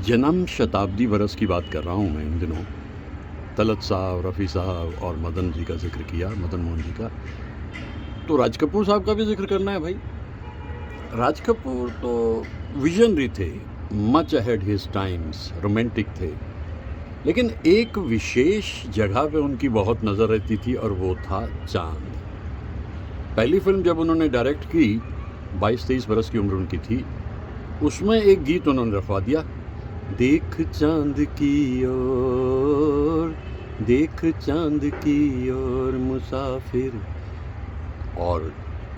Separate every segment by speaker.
Speaker 1: जन्म शताब्दी बरस की बात कर रहा हूँ मैं इन दिनों। तलत साहब, रफ़ी साहब और मदन जी का ज़िक्र किया, मदन मोहन जी का। तो राज कपूर साहब का भी ज़िक्र करना है भाई। राज कपूर तो विज़नरी थे, much ahead his times, romantic थे। लेकिन एक विशेष जगह पे उनकी बहुत नज़र रहती थी और वो था चाँद। पहली फ़िल्म जब उन्होंने डायरेक्ट की, 22-23 बरस की उम्र उनकी थी, उसमें एक गीत उन्होंने रखवा दिया, देख चाँद की ओर, देख चाँद की ओर मुसाफिर। और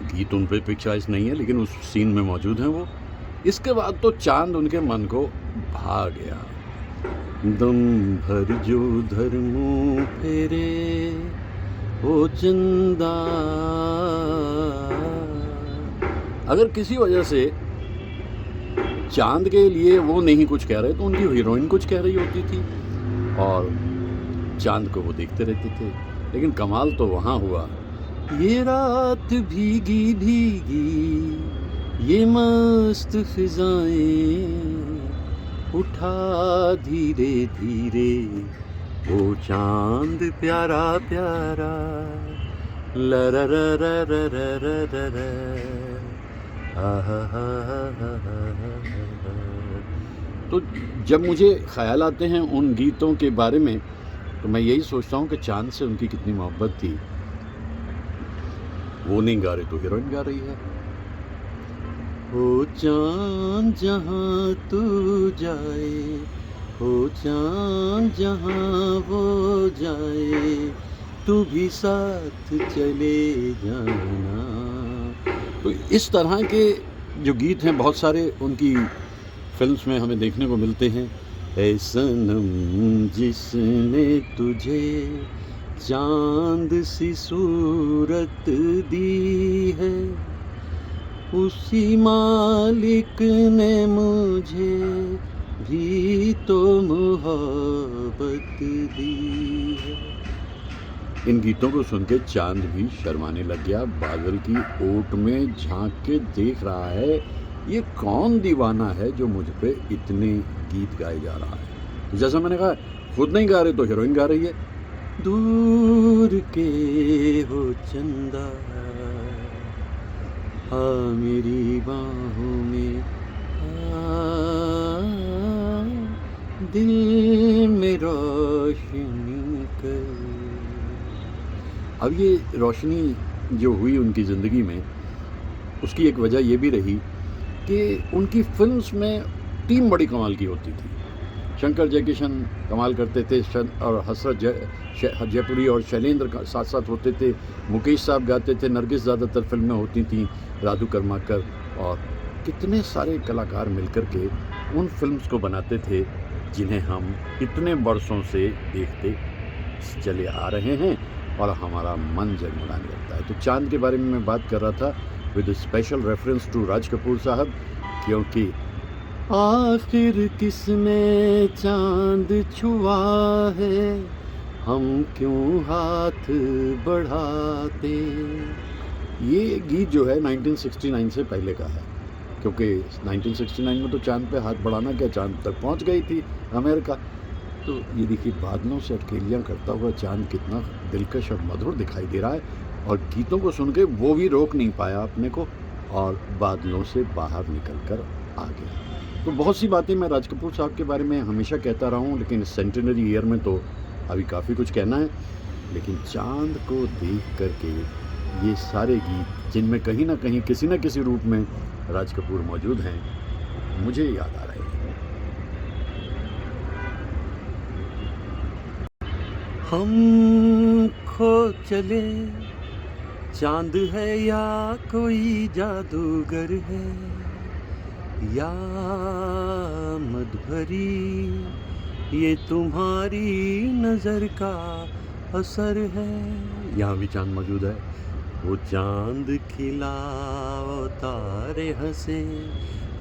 Speaker 1: गीत उन पे पिक्चराइज नहीं है लेकिन उस सीन में मौजूद हैं वो। इसके बाद तो चाँद उनके मन को भा गया। दम भर जो धर मुँह फेरे ओ चंदा। अगर किसी वजह से चाँद के लिए वो नहीं कुछ कह रहे तो उनकी हीरोइन कुछ कह रही होती थी और चाँद को वो देखते रहते थे। लेकिन कमाल तो वहाँ हुआ, ये रात भीगी भीगी ये मस्त फिजाएं, उठा धीरे धीरे वो चाँद प्यारा प्यारा, लरा रा रा रा रा रा रा तो जब मुझे ख्याल आते हैं उन गीतों के बारे में तो मैं यही सोचता हूँ कि चाँद से उनकी कितनी मोहब्बत थी। वो नहीं गा रही तो हीरोइन गा रही है। ओ चाँद जहाँ तू जाए, ओ चाँद जहाँ वो जाए, तू भी साथ चले जाना। तो इस तरह के जो गीत हैं बहुत सारे उनकी फिल्म्स में हमें देखने को मिलते हैं। ऐ सनम जिसने तुझे चाँद सी सूरत दी है, उसी मालिक ने मुझे भी तो मोहब्बत दी है। इन गीतों को सुन के चाँद भी शर्माने लग गया, बादल की ओट में झांक के देख रहा है ये कौन दीवाना है जो मुझ पे इतने गीत गाए जा रहा है। तो जैसा मैंने कहा, खुद नहीं गा रहे तो हीरोइन गा रही है। दूर के हो चंदा आ मेरी बाहों में, आ दिल में रोशनी कर। अब ये रोशनी जो हुई उनकी ज़िंदगी में, उसकी एक वजह ये भी रही कि उनकी फिल्म्स में टीम बड़ी कमाल की होती थी। शंकर जयकिशन कमाल करते थे और हसरत जयपुरी और शैलेंद्र का साथ साथ होते थे। मुकेश साहब गाते थे, नरगिस ज़्यादातर फिल्में होती थी, राधू कर्माकर और कितने सारे कलाकार मिलकर के उन फिल्म्स को बनाते थे जिन्हें हम इतने बरसों से देखते चले आ रहे हैं और हमारा मन जगमगाने लगता है। तो चाँद के बारे में मैं बात कर रहा था with special reference to Raj Kapoor साहब, क्योंकि आखिर किसने चाँद छुआ है, हम क्यों हाथ बढ़ाते। ये गीत जो है 1969 से पहले का है, क्योंकि 1969 में तो चाँद पे हाथ बढ़ाना क्या, चाँद तक पहुंच गई थी अमेरिका। तो ये देखिए बादलों से अटकेलियाँ करता हुआ चाँद कितना दिलकश और मधुर दिखाई दे रहा है और गीतों को सुन के वो भी रोक नहीं पाया अपने को और बादलों से बाहर निकल कर आ गया। तो बहुत सी बातें मैं राज कपूर साहब के बारे में हमेशा कहता रहा हूँ, लेकिन सेंटेनरी ईयर में तो अभी काफ़ी कुछ कहना है। लेकिन चाँद को देख करके ये सारे गीत जिनमें कहीं ना कहीं किसी न किसी रूप में राज कपूर मौजूद हैं, मुझे याद आ रहे हैं। हम खो चले, चाँद है या कोई जादूगर है, या मद भरी ये तुम्हारी नज़र का असर है। यहाँ भी चाँद मौजूद है। वो चाँद खिला वो तारे हंसे,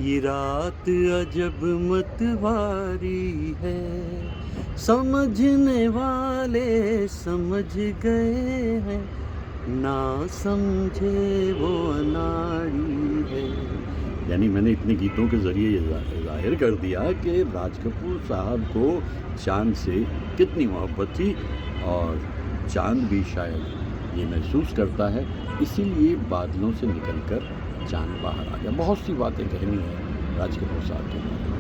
Speaker 1: ये रात अजब मतवारी है, समझने वाले समझ गए हैं, ना समझे वो अनाड़ी है। यानी मैंने इतने गीतों के ज़रिए ये ज़ाहिर कर दिया कि राज कपूर साहब को चाँद से कितनी मोहब्बत थी, और चाँद भी शायद ये महसूस करता है, इसीलिए बादलों से निकलकर चाँद बाहर आ गया। बहुत सी बातें कहनी है राज कपूर साहब के बारे में।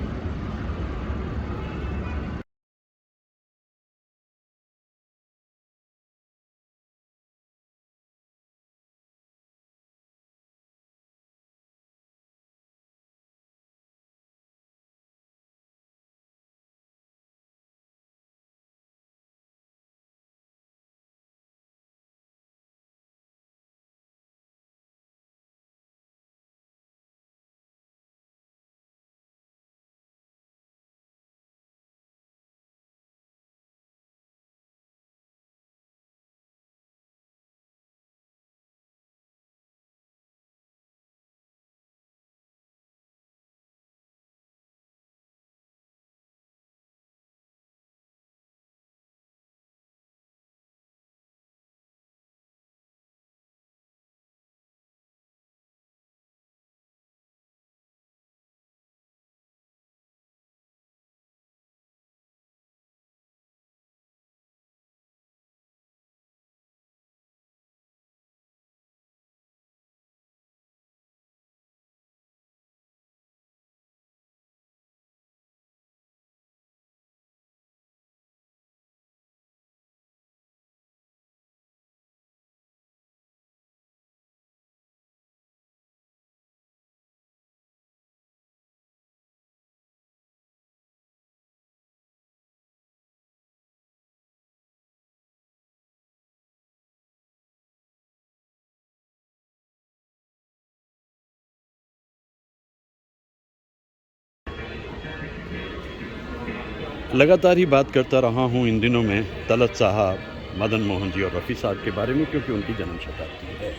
Speaker 1: लगातार ही बात करता रहा हूँ इन दिनों में तलत साहब, मदन मोहन जी और रफ़ी साहब के बारे में, क्योंकि उनकी जन्म शताब्दी है।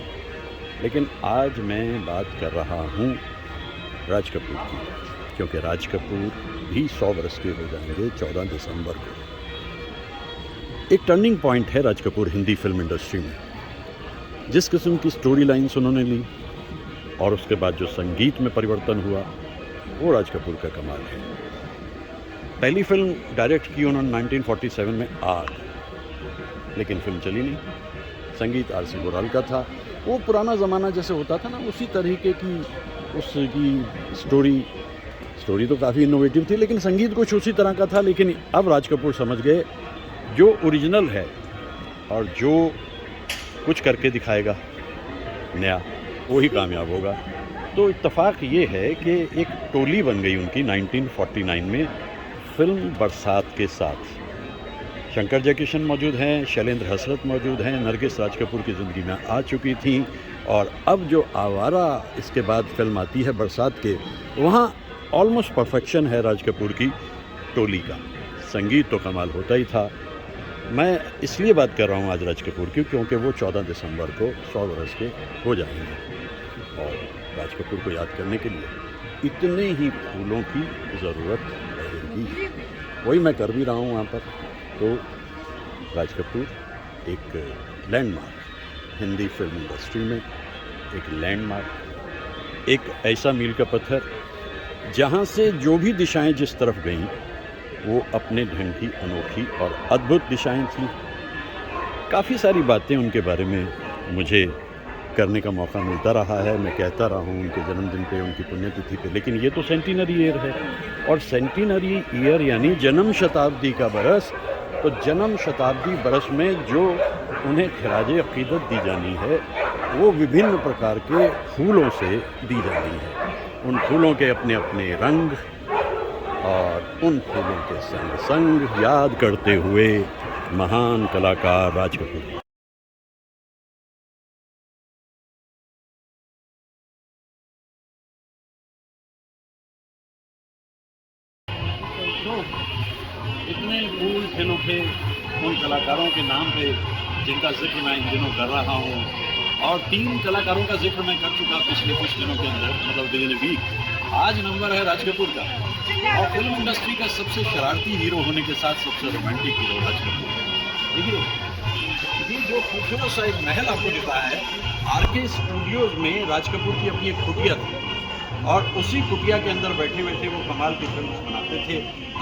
Speaker 1: लेकिन आज मैं बात कर रहा हूँ राज कपूर की, क्योंकि राज कपूर भी 100 वर्ष के हो जाएंगे 14 दिसंबर को। एक टर्निंग पॉइंट है राज कपूर हिंदी फिल्म इंडस्ट्री में। जिस किस्म की स्टोरी लाइन्स उन्होंने ली और उसके बाद जो संगीत में परिवर्तन हुआ, वो राज कपूर का कमाल है। पहली फिल्म डायरेक्ट की उन्होंने 1947 में आग, लेकिन फिल्म चली नहीं। संगीत आर.सी. गोराल का था। वो पुराना ज़माना जैसे होता था ना, उसी तरीके की उसकी स्टोरी तो काफ़ी इनोवेटिव थी, लेकिन संगीत कुछ उसी तरह का था। लेकिन अब राज कपूर समझ गए जो ओरिजिनल है और जो कुछ करके दिखाएगा नया, वही कामयाब होगा। तो इत्तेफाक ये है कि एक टोली बन गई उनकी 1949 में फिल्म बरसात के साथ। शंकर जयकिशन मौजूद हैं, शैलेंद्र हसरत मौजूद हैं, नरगिस राज कपूर की ज़िंदगी में आ चुकी थी। और अब जो आवारा इसके बाद फिल्म आती है बरसात के, वहाँ ऑलमोस्ट परफेक्शन है राज कपूर की टोली का। संगीत तो कमाल होता ही था। मैं इसलिए बात कर रहा हूँ आज राज कपूर की, क्योंकि वो 14 दिसंबर को 100 वर्ष के हो जाएंगे, और राज कपूर को याद करने के लिए इतने ही फूलों की ज़रूरत रहेगी। वही मैं कर भी रहा हूँ वहाँ पर। तो राज कपूर एक लैंडमार्क, हिंदी फिल्म इंडस्ट्री में एक लैंडमार्क, एक ऐसा मील का पत्थर जहाँ से जो भी दिशाएं जिस तरफ गईं, वो अपने ढंग की अनोखी और अद्भुत दिशाएं थीं। काफ़ी सारी बातें उनके बारे में मुझे करने का मौका मिलता रहा है। मैं कहता रहा हूँ उनके जन्मदिन पे, उनकी पुण्यतिथि पे, लेकिन ये तो सेंटिनरी ईयर है, और सेंटिनरी ईयर यानी जन्म शताब्दी का बरस। तो जन्म शताब्दी बरस में जो उन्हें खिराजे अक़ीदत दी जानी है, वो विभिन्न प्रकार के फूलों से दी जानी है। उन फूलों के अपने अपने रंग, और उन फूलों के संग संग याद करते हुए महान कलाकार राज कपूर। तो इतने फूल खिलों पे उन कलाकारों के नाम पे जिनका जिक्र मैं इन दिनों कर रहा हूँ, और 3 कलाकारों का जिक्र मैं कर चुका पिछले कुछ दिनों के अंदर, मतलब विद इन वीक। आज नंबर है राज कपूर का, और फिल्म इंडस्ट्री का सबसे शरारती हीरो होने के साथ सबसे रोमांटिक हीरो राज कपूर। देखिए, ये जो खूबसूरत सा एक महल आपको दिखा है, आर.के. स्टूडियोज़ में राज कपूर की अपनी एक कुटिया थी।
Speaker 2: और उसी कुटिया के अंदर बैठे बैठे वो कमाल की फिल्म बनाते थे।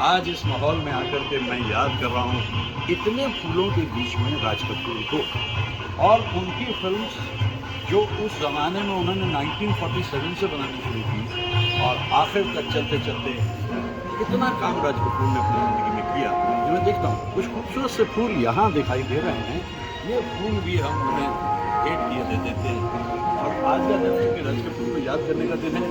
Speaker 2: आज इस माहौल में आकर के मैं याद कर रहा हूँ इतने फूलों के बीच में राज कपूर को, और उनकी फिल्म्स जो उस ज़माने में उन्होंने 1947 से बनानी शुरू की और आखिर तक चलते चलते इतना काम राज कपूर ने अपनी ज़िंदगी में किया। जो मैं देखता हूँ कुछ खूबसूरत से फूल यहाँ दिखाई दे रहे हैं, ये फूल भी हम उन्हें भेंट किए दे देते हैं। और आज का दिन चूँकि राज कपूर को याद करने का दिन है,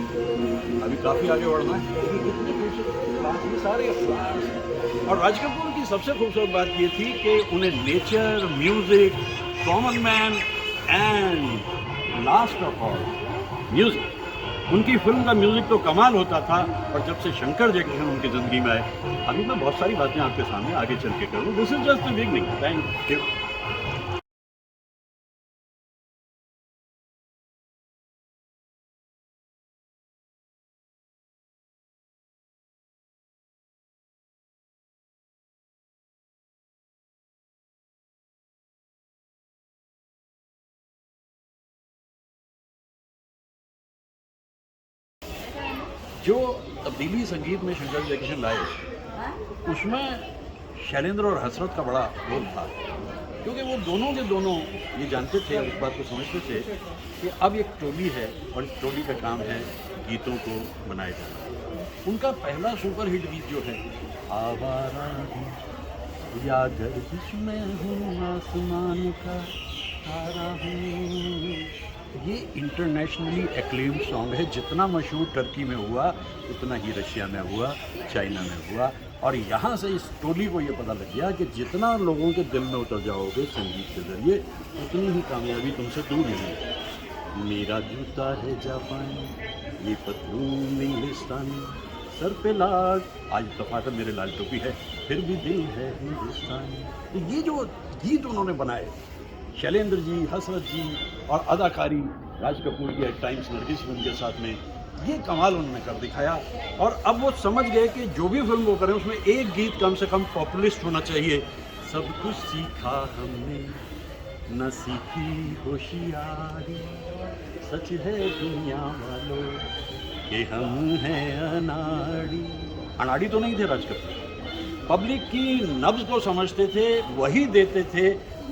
Speaker 2: अभी काफ़ी आगे बढ़ना है, लेकिन कितने खूबसूरत सारे फ्लावर्स। और राज कपूर की सबसे खूबसूरत बात ये थी कि उन्हें nature, music, common man and last of all music, उनकी फिल्म का म्यूज़िक तो कमाल होता था। और जब से शंकर जयकिशन उनकी ज़िंदगी में आए, अभी मैं बहुत सारी बातें आपके सामने आगे चल के करूँ। This is just the beginning. Thank you. जो तब्दीली संगीत में शंकर जयकिशन लाए, उसमें शैलेंद्र और हसरत का बड़ा रोल था, क्योंकि वो दोनों के दोनों ये जानते थे, इस बात को समझते थे कि अब एक टोली है और इस टोली का काम है गीतों को बनाए जाना। उनका पहला सुपर हिट गीत जो है आवारा हूँ या गर्दिश में हूँ आसमान का तारा हूँ, ये इंटरनेशनली एक्लेम्ड सॉन्ग है। जितना मशहूर टर्की में हुआ उतना ही रशिया में हुआ, चाइना में हुआ। और यहाँ से इस टोली को ये पता लग गया कि जितना लोगों के दिल में उतर जाओगे संगीत के ज़रिए, उतनी ही कामयाबी तुमसे दूर नहीं। मेरा जूता है जापानी, ये पतलून इंग्लिस्तानी, सर पे लाल, आज दफातर मेरे लाल टोपी है, फिर भी दिल है हिंदुस्तानी। तो ये जो गीत उन्होंने बनाए, शैलेंद्र जी, हसरत जी, और अदाकारी राज कपूर की एट टाइम्स नरगिस फिल्म के साथ में, ये कमाल उन्होंने कर दिखाया। और अब वो समझ गए कि जो भी फिल्म वो करें उसमें एक गीत कम से कम पॉपुलिस्ट होना चाहिए। सब कुछ सीखा हमने न सीखी होशियारी, सच है दुनिया वालों कि हम हैं अनाड़ी। अनाड़ी तो नहीं थे राज कपूर, पब्लिक की नब्ज़ को समझते थे, वही देते थे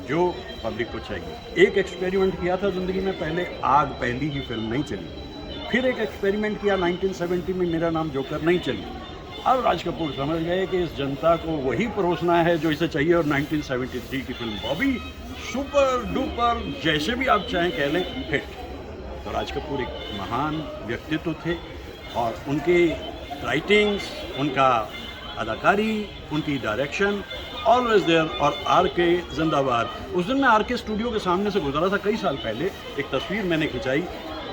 Speaker 2: जो पब्लिक को चाहिए। एक एक्सपेरिमेंट किया था ज़िंदगी में, पहले आग, पहली ही फिल्म नहीं चली। फिर एक एक्सपेरिमेंट किया 1970 में, मेरा नाम जोकर, नहीं चली। अब राज कपूर समझ गए कि इस जनता को वही परोसना है जो इसे चाहिए, और 1973 की फिल्म बॉबी सुपर डुपर, जैसे भी आप चाहें कह लें, हिट। तो राज कपूर एक महान व्यक्तित्व थे, और उनके राइटिंग्स, उनका अदाकारी, उनकी डायरेक्शन ऑलवेज देयर। और आर के जिंदाबाद। उस दिन मैं आर के स्टूडियो के सामने से गुजरा था कई साल पहले, एक तस्वीर मैंने खिंचाई।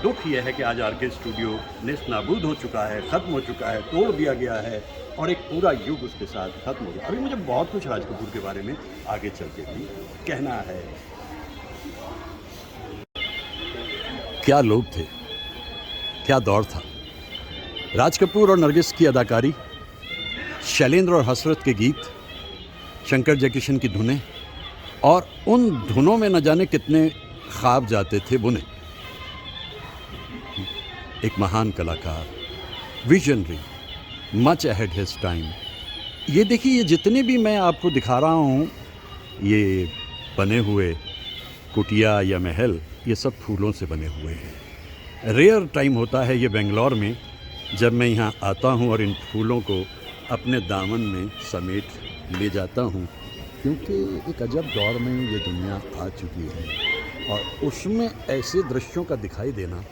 Speaker 2: दुख यह है कि आज आर के स्टूडियो नेस्त नाबूद हो चुका है, ख़त्म हो चुका है, तोड़ दिया गया है, और एक पूरा युग उसके साथ ख़त्म हो गया। अभी मुझे बहुत कुछ राज कपूर के बारे में आगे चल के भी कहना है।
Speaker 1: क्या लोग थे, क्या दौर था। राज कपूर और नरगिस की अदाकारी, शैलेंद्र और हसरत के गीत, शंकर जयकिशन की धुनें, और उन धुनों में न जाने कितने ख्वाब जाते थे बुने। एक महान कलाकार, visionary, much ahead his time. ये देखिए, ये जितने भी मैं आपको दिखा रहा हूँ, ये बने हुए कुटिया या महल, ये सब फूलों से बने हुए हैं। रेयर टाइम होता है ये बेंगलोर में, जब मैं यहाँ आता हूँ और इन फूलों को अपने दामन में समेट ले जाता हूँ, क्योंकि एक अजब दौर में ये दुनिया आ चुकी है, और उसमें ऐसे दृश्यों का दिखाई देना,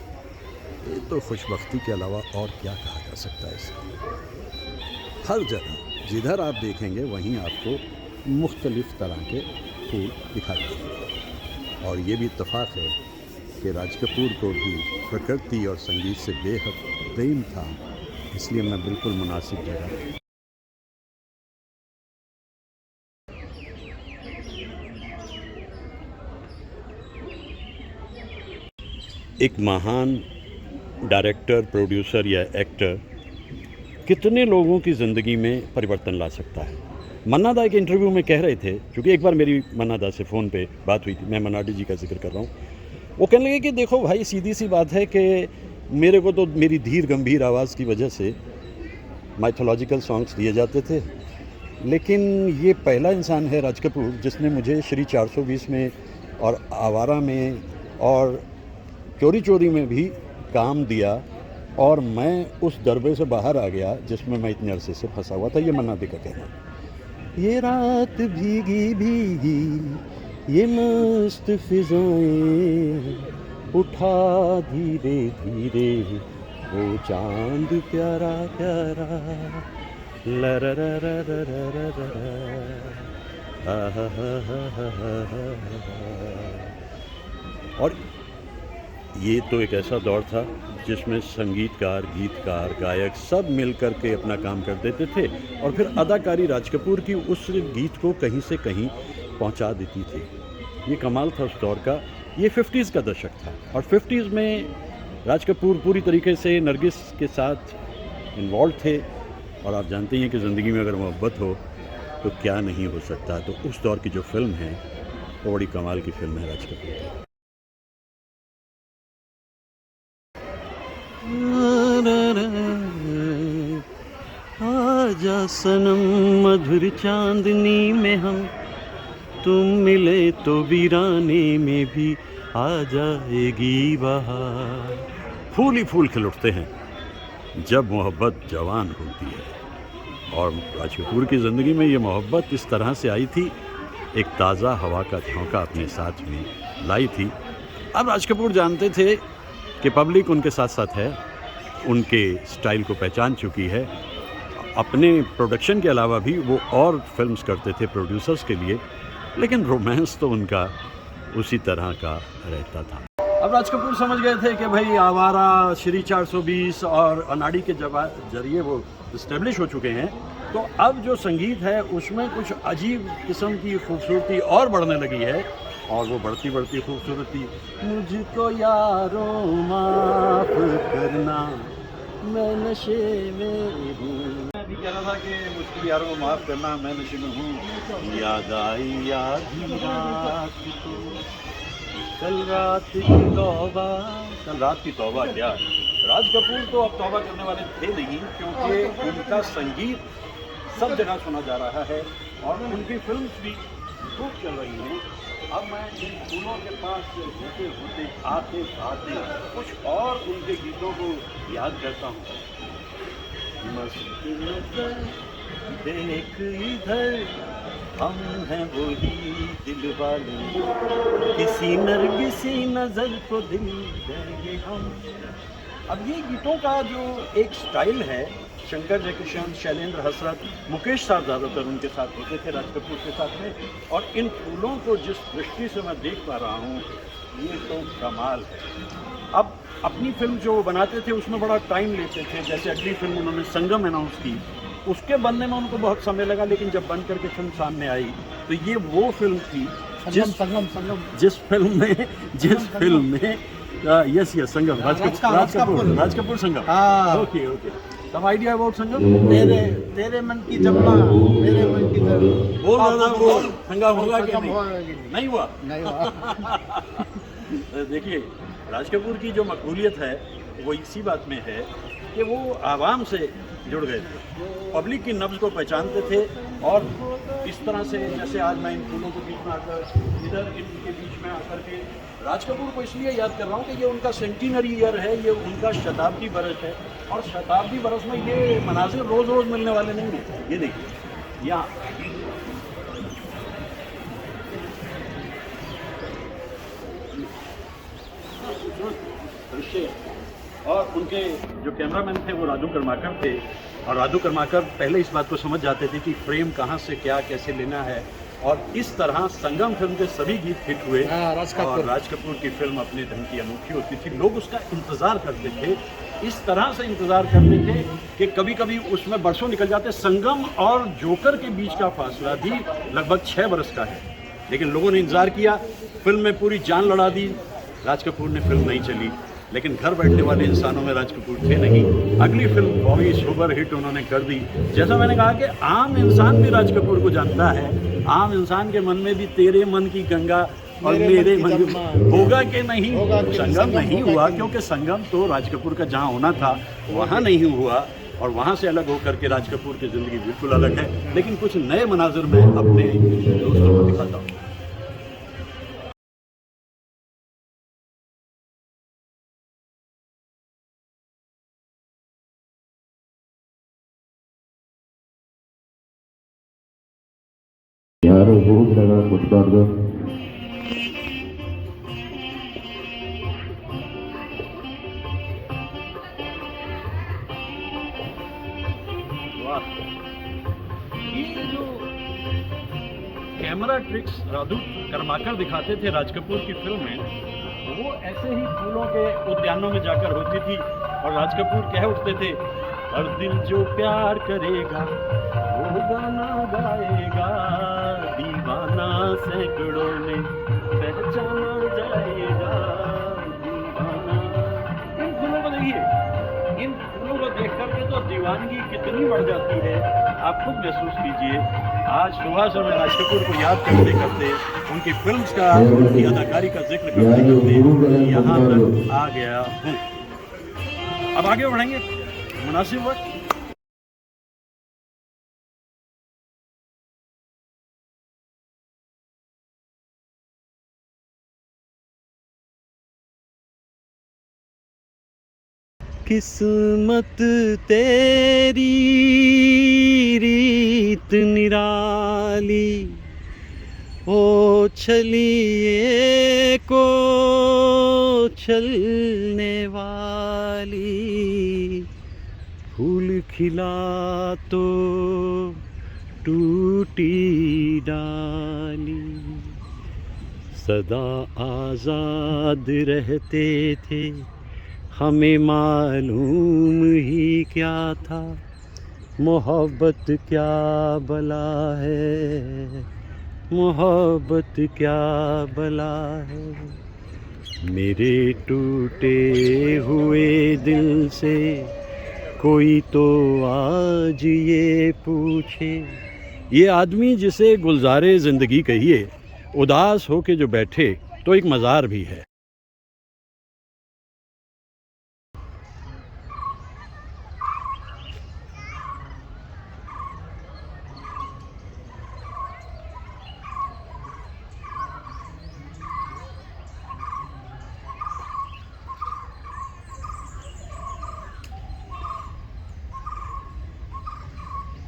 Speaker 1: ये तो खुशबख्ती के अलावा और क्या कहा जा सकता है इसे। हर जगह जिधर आप देखेंगे वहीं आपको मुख्तलिफ़ तरह के फूल दिखाई देंगे। और ये भी इत्तेफाक है कि राज कपूर को भी प्रकृति और संगीत से बेहद प्रेम था, इसलिए मैं बिल्कुल मुनासिब जगह। एक महान डायरेक्टर, प्रोड्यूसर या एक्टर कितने लोगों की ज़िंदगी में परिवर्तन ला सकता है। मन्ना दा एक इंटरव्यू में कह रहे थे, क्योंकि एक बार मेरी मन्ना दा से फ़ोन पे बात हुई थी, मैं मन्ना डी जी का जिक्र कर रहा हूँ। वो कहने लगे कि देखो भाई, सीधी सी बात है कि मेरे को तो मेरी धीर गंभीर आवाज़ की वजह से माइथोलॉजिकल सॉन्ग्स दिए जाते थे, लेकिन ये पहला इंसान है राज कपूर जिसने मुझे श्री 420 में और आवारा में और चोरी चोरी में भी काम दिया, और मैं उस दरबे से बाहर आ गया जिसमें मैं इतने अरसे से फंसा हुआ था। ये मन्ना दे का कहना है। ये रात भीगी भीगी ये मस्त फिजाएं, उठा धीरे धीरे वो चांद प्यारा प्यारा, और ये तो एक ऐसा दौर था जिसमें संगीतकार, गीतकार, गायक सब मिल कर के अपना काम कर देते थे, और फिर अदाकारी राज कपूर की उस गीत को कहीं से कहीं पहुंचा देती थी। ये कमाल था उस दौर का। ये 50s का दशक था, और 50s में राज कपूर पूरी तरीके से नरगिस के साथ इन्वॉल्व थे, और आप जानते हैं कि ज़िंदगी में अगर मोहब्बत हो तो क्या नहीं हो सकता। तो उस दौर की जो फिल्म है वो बड़ी कमाल की फिल्म है राज कपूर की। आजा सनम मधुर चांदनी में हम, तुम मिले तो वीराने में भी आ जाएगी बहार। फूल ही फूल खिल उठते हैं जब मोहब्बत जवान होती है, और राज कपूर की ज़िंदगी में ये मोहब्बत इस तरह से आई थी, एक ताज़ा हवा का झोंका अपने साथ में लाई थी। अब राज कपूर जानते थे कि पब्लिक उनके साथ साथ है, उनके स्टाइल को पहचान चुकी है। अपने प्रोडक्शन के अलावा भी वो और फिल्म्स करते थे प्रोड्यूसर्स के लिए, लेकिन रोमांस तो उनका उसी तरह का रहता था। अब राज कपूर समझ गए थे कि भाई आवारा, श्री 420 और अनाड़ी के जरिए वो इस्टेब्लिश हो चुके हैं, तो अब जो संगीत है उसमें कुछ अजीब किस्म की खूबसूरती और बढ़ने लगी है, और वो बढ़ती बढ़ती खूबसूरती मुझको यारों माफ करना मैं नशे में हूँ। मैं भी कह रहा था कि मुझको यारों को माफ करना मैं नशे में हूँ, याद आई आधी रात को, कल रात की तौबा, कल रात की तौबा क्या। राज कपूर तो अब तौबा करने वाले थे नहीं, क्योंकि उनका संगीत सब जगह सुना जा रहा है और उनकी फिल्म्स भी खूब चल रही हैं। अब मैं इन फूलों के पास होते होते आते आते कुछ और उनके गीतों को याद करता हूँ। मस्त नजर देख इधर, हम हैं वही दिल वाले, किसी नरगिसी नजर को दिल देंगे हम। अब ये गीतों का जो एक स्टाइल है, शंकर जयकिशन, शैलेंद्र हसरत, मुकेश साहब ज़्यादातर उनके साथ होते थे राज कपूर के साथ में, और इन फूलों को जिस दृष्टि से मैं देख पा रहा हूँ ये तो कमाल है। अब अपनी फिल्म जो वो बनाते थे उसमें बड़ा टाइम लेते थे, जैसे अगली फिल्म उन्होंने संगम अनाउंस की, उसके बनने में उनको बहुत समय लगा, लेकिन जब बन करके फिल्म सामने आई तो ये वो फिल्म थी जिस फिल्म में यस संगम, राज कपूर संगम। ओके सब आइडिया अबाउट संगम।
Speaker 3: तेरे मन की जपना, मेरे मन की
Speaker 1: बोल रहा था, बोल संगम होगा कि नहीं हुआ। देखिए राज कपूर की जो मकबूलियत है वो इसी बात में है कि वो आवाम से जुड़ गए थे, पब्लिक की नब्ज़ को पहचानते थे, और इस तरह से जैसे आज मैं इन फूलों के बीच में आकर इधर इनके बीच में आकर के राज कपूर को इसलिए याद कर रहा हूँ कि ये उनका सेंटिनरी ईयर है, ये उनका शताब्दी बरस है, और शताब्दी बरस में ये मनाजिर रोज़ रोज़ मिलने वाले नहीं हैं। ये देखिए यहाँ दृश्य, और उनके जो कैमरामैन थे वो राजू कर्माकर थे, और राजू कर्माकर पहले इस बात को समझ जाते थे कि फ्रेम कहाँ से क्या कैसे लेना है, और इस तरह संगम फिल्म के सभी गीत हिट हुए। और राज कपूर की फिल्म अपने ढंग की अनोखी होती थी, लोग उसका इंतज़ार करते थे, इस तरह से इंतज़ार करते थे कि कभी कभी उसमें बरसों निकल जाते। संगम और जोकर के बीच का फासला भी लगभग 6 बरस का है, लेकिन लोगों ने इंतज़ार किया, फिल्म में पूरी जान लड़ा दी। राज कपूर ने फिल्म नहीं चली, लेकिन घर बैठने वाले इंसानों में राज कपूर थे नहीं। अगली फिल्म बॉबी सुपर हिट उन्होंने कर दी। जैसा मैंने कहा कि आम इंसान भी राज कपूर को जानता है, आम इंसान के मन में भी तेरे मन की गंगा
Speaker 2: और
Speaker 3: मेरे
Speaker 2: मेरे
Speaker 3: मन की
Speaker 2: मन
Speaker 3: जमुना।
Speaker 2: होगा कि नहीं,
Speaker 3: होगा कि
Speaker 2: संगम
Speaker 3: संगम
Speaker 2: नहीं
Speaker 3: होगा
Speaker 2: हुआ
Speaker 3: कि
Speaker 2: क्योंकि संगम तो राज कपूर का जहाँ होना था वहाँ नहीं हुआ, और वहाँ से अलग होकर के राज कपूर की ज़िंदगी बिल्कुल अलग है। लेकिन कुछ नए मनाजिर में अपने दोस्तों को दिखाता हूँ।
Speaker 4: ಯಾರು ಹೂಗಿಡಗಳ ಕೊಟ್ಟಬಾರ್ದು.
Speaker 2: वाह, ये जो कैमरा ट्रिक्स राधू कर्माकर दिखाते थे राज कपूर की फिल्म में, वो ऐसे ही फूलों के उद्यानों में जाकर होती थी और राज कपूर कह उठते थे, हर दिल जो प्यार करेगा वो गाना गाएगा, दीवाना सैकड़ों में पहचाना जाएगा, दीवाना। इन फूलों को देखिए, इन फूलों को देख करके तो दीवानगी कितनी बढ़ जाती है, आप खुद महसूस कीजिए। आज सुबह से मैं राज कपूर को याद करते करते, उनकी फिल्म्स का, उनकी अदाकारी का जिक्र करते करते यहाँ तक आ गया हूँ। अब आगे बढ़ेंगे, मुनासिब वक्त। किस्मत तेरी रीत निराली, ओ छलिए को छलने वाली, फूल खिला तो टूटी डाली, सदा आज़ाद रहते थे, हमें मालूम ही क्या था, मोहब्बत क्या बला है, मोहब्बत क्या बला है। मेरे टूटे हुए दिल से कोई तो आज ये पूछे, ये आदमी जिसे गुलजारे ज़िंदगी कहिए, उदास हो के जो बैठे तो एक मज़ार भी है।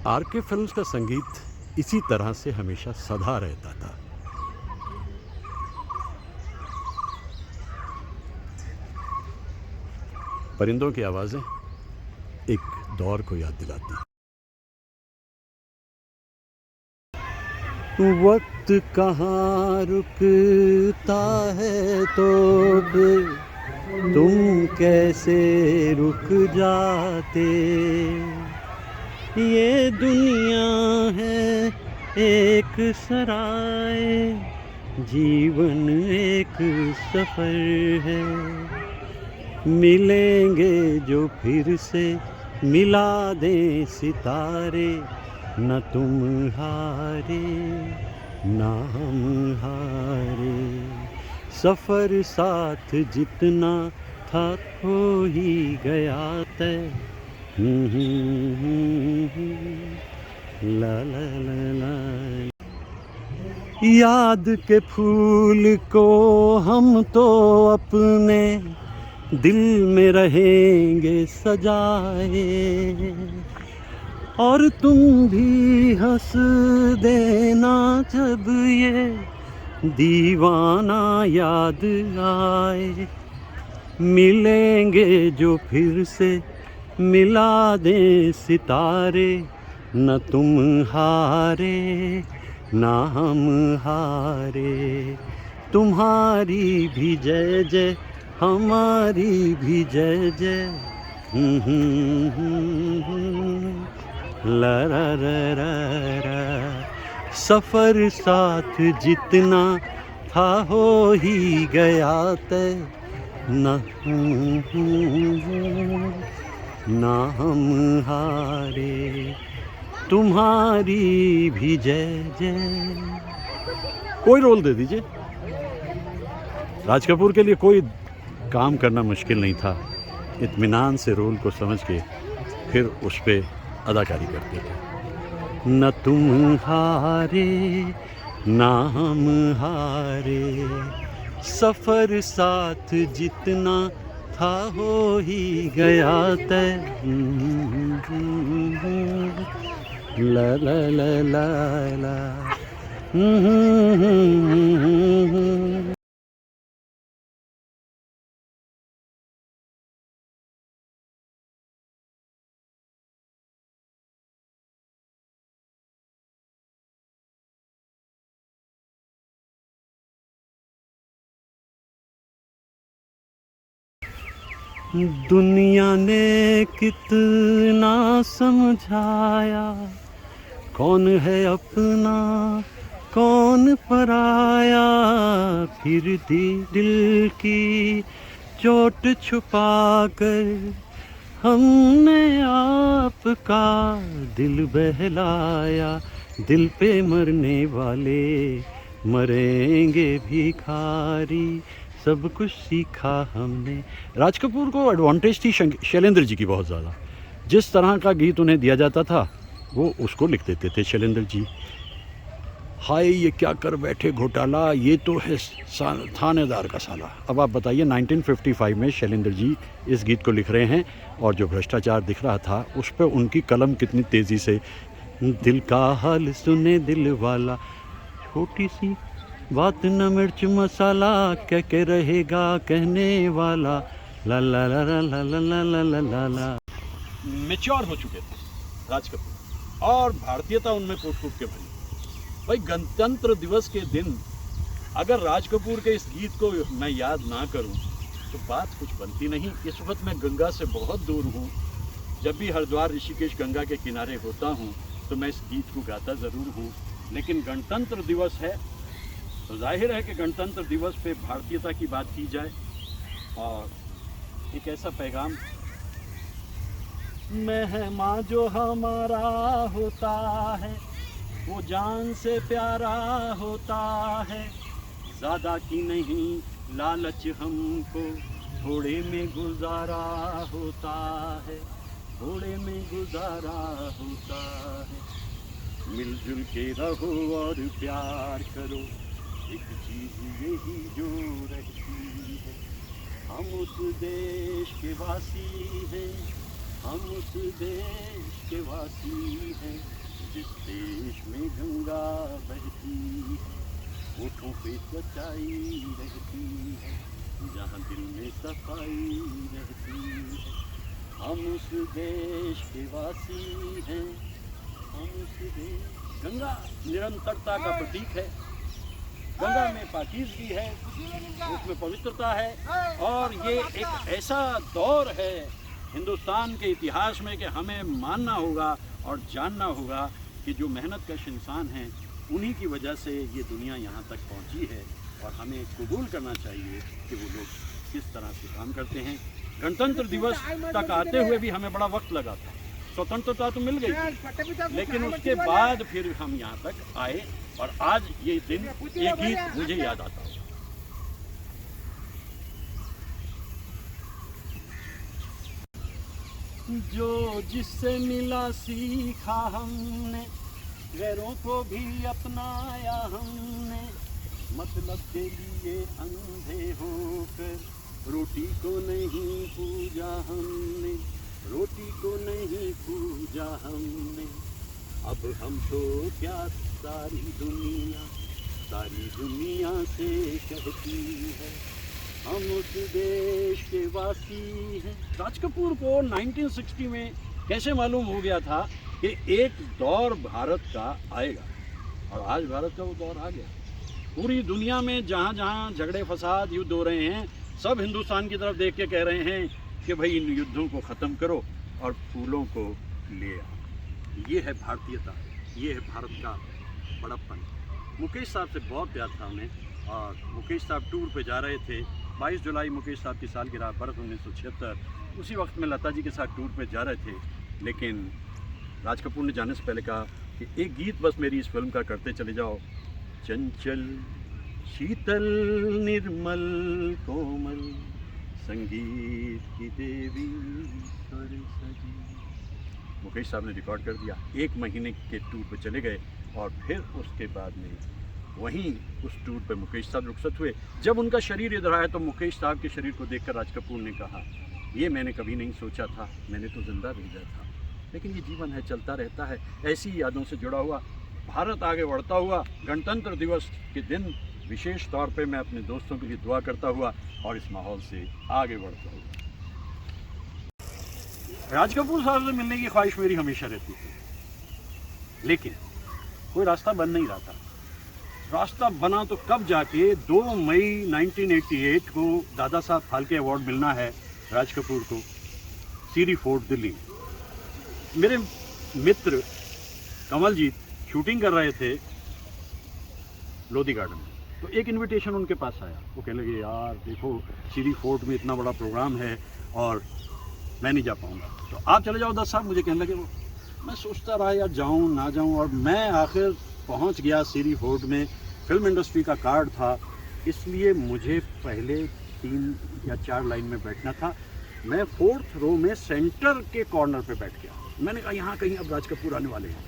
Speaker 2: आर.के. फिल्म्स का संगीत इसी तरह से हमेशा सदा रहता था। परिंदों की आवाज़ें एक दौर को याद दिलाती। वक्त कहाँ रुकता है तो फिर तुम कैसे रुक जाते, ये दुनिया है एक सराय, जीवन एक सफ़र है, मिलेंगे जो फिर से मिला दे सितारे, न तुम हारे न हम हारे, सफ़र साथ जितना था हो ही गया तय, ला ला ला ला। याद के फूल को हम तो अपने दिल में रहेंगे सजाए, और तुम भी हंस देना जब ये दीवाना याद आए, मिलेंगे जो फिर से मिला दे सितारे, न तुम हारे न हम हारे, तुम्हारी भी जय जय हमारी भी जय जय, ला रा रा रा रा। सफ़र साथ जितना था हो ही गया तय, न हम हारे, तुम्हारी भी जय जय। कोई रोल दे दीजिए। राज कपूर के लिए कोई काम करना मुश्किल नहीं था, इत्मीनान से रोल को समझ के फिर उस पर अदाकारी करते थे। न तुम हारे ना हम हारे, सफ़र साथ जितना था हो ही गया तय। ला ला ला ला ला। दुनिया ने कितना समझाया, कौन है अपना कौन पराया, फिर दिल की चोट छुपा कर हमने आपका दिल बहलाया। दिल पे मरने वाले मरेंगे भिखारी, सब कुछ सीखा हमने। राज कपूर को एडवांटेज थी शैलेंद्र जी की बहुत ज़्यादा। जिस तरह का गीत उन्हें दिया जाता था वो उसको लिख देते थे शैलेंद्र जी। हाय ये क्या कर बैठे घोटाला, ये तो है थानेदार का साला। अब आप बताइए 1955 में शैलेंद्र जी इस गीत को लिख रहे हैं और जो भ्रष्टाचार दिख रहा था उस पर उनकी कलम कितनी तेज़ी से। दिल का हाल सुने दिल वाला, छोटी सी बात न मिर्च मसाला, क्या कह रहेगा कहने वाला, ला ला ला ला ला ला ला ला ला ला। मैच्योर हो चुके थे राज कपूर और भारतीयता उनमें फूट फूट के भरी। भाई गणतंत्र दिवस के दिन अगर राज कपूर के इस गीत को मैं याद ना करूं तो बात कुछ बनती नहीं। इस वक्त मैं गंगा से बहुत दूर हूं। जब भी हरिद्वार ऋषिकेश गंगा के किनारे होता हूं तो मैं इस गीत को गाता ज़रूर हूं। लेकिन गणतंत्र दिवस है तो जाहिर है कि गणतंत्र दिवस पे भारतीयता की बात की जाए और एक ऐसा पैगाम। मेहमान जो हमारा होता है वो जान से प्यारा होता है, ज़्यादा की नहीं लालच हमको थोड़े में गुजारा होता है, थोड़े में गुजारा होता है। मिलजुल के रहो और प्यार करो, एक चीज़ यही जो रहती है। हम उस देश के वासी हैं, हम उस देश के वासी हैं, जिस देश में गंगा बहती है, होठों पे सच्चाई रहती है, जहाँ दिल में सफाई रहती है। हम उस देश के वासी हैं, हम उस देश। गंगा निरंतरता का प्रतीक है। गंगा में पाकीज़गी है, उसमें पवित्रता है और ये एक ऐसा दौर है हिंदुस्तान के इतिहास में कि हमें मानना होगा और जानना होगा कि जो मेहनतकश इंसान हैं उन्हीं की वजह से ये दुनिया यहाँ तक पहुँची है और हमें कबूल करना चाहिए कि वो लोग किस तरह से काम करते हैं। गणतंत्र दिवस तक आते हुए भी हमें बड़ा वक्त लगा था। स्वतंत्रता तो मिल गई लेकिन उसके बाद फिर हम यहाँ तक आए और आज ये दिन ये गीत मुझे याद आता है। जो जिससे मिला सीखा हमने, गैरों को भी अपनाया हमने, मतलब के लिए अंधे होकर रोटी को नहीं पूजा हमने, रोटी को नहीं पूजा हमने। अब हम तो क्या सारी दुनिया से कहती है, हम उस देश के वासी हैं। राज कपूर को 1960 में कैसे मालूम हो गया था कि एक दौर भारत का आएगा और आज भारत का वो दौर आ गया। पूरी दुनिया में जहाँ जहाँ झगड़े फसाद युद्ध हो रहे हैं सब हिंदुस्तान की तरफ देख के कह रहे हैं कि भाई इन युद्धों को ख़त्म करो और फूलों को ले आओ। ये है भारतीयता, ये है भारत का बड़प्पन। मुकेश साहब से बहुत प्यार था उन्हें और मुकेश साहब टूर पे जा रहे थे। 22 जुलाई मुकेश साहब की सालगिरह बरस 1976। उसी वक्त में लता जी के साथ टूर पे जा रहे थे लेकिन राज कपूर ने जाने से पहले कहा कि एक गीत बस मेरी इस फिल्म का करते चले जाओ। चंचल शीतल निर्मल कोमल संगीत की देवी स्वर सजी। मुकेश साहब ने रिकॉर्ड कर दिया, 1 महीने के टूर पे चले गए और फिर उसके बाद में वहीं उस टूर पे मुकेश साहब रुखसत हुए। जब उनका शरीर इधर आया तो मुकेश साहब के शरीर को देखकर राज कपूर ने कहा, ये मैंने कभी नहीं सोचा था, मैंने तो जिंदा भेजा था, लेकिन ये जीवन है, चलता रहता है। ऐसी यादों से जुड़ा हुआ भारत आगे बढ़ता हुआ गणतंत्र दिवस के दिन विशेष तौर पे मैं अपने दोस्तों के लिए दुआ करता हुआ और इस माहौल से आगे बढ़ता हुआ। राज कपूर साहब से मिलने की ख्वाहिश मेरी हमेशा रहती थी, लेकिन कोई रास्ता बन नहीं रहा था। रास्ता बना तो कब जाके 2 मई 1988 को दादा साहब फाल्के अवार्ड मिलना है राज कपूर को, सीरी फोर्ट दिल्ली। मेरे मित्र कमलजीत शूटिंग कर रहे थे लोधी गार्डन में, तो एक इनविटेशन उनके पास आया। वो कहने लगे, यार देखो सीरी फोर्ट में इतना बड़ा प्रोग्राम है और मैं नहीं जा पाऊँगा, तो आप चले जाओ दस साहब। मुझे कहने लगे वो, मैं सोचता रहा यार जाऊँ ना जाऊँ, और मैं आखिर पहुँच गया सीरी फोर्ट में। फिल्म इंडस्ट्री का कार्ड था, इसलिए मुझे पहले 3 या 4 लाइन में बैठना था। मैं 4th रो में सेंटर के कॉर्नर पे बैठ गया। मैंने कहा यहाँ कहीं अब राज कपूर आने वाले हैं,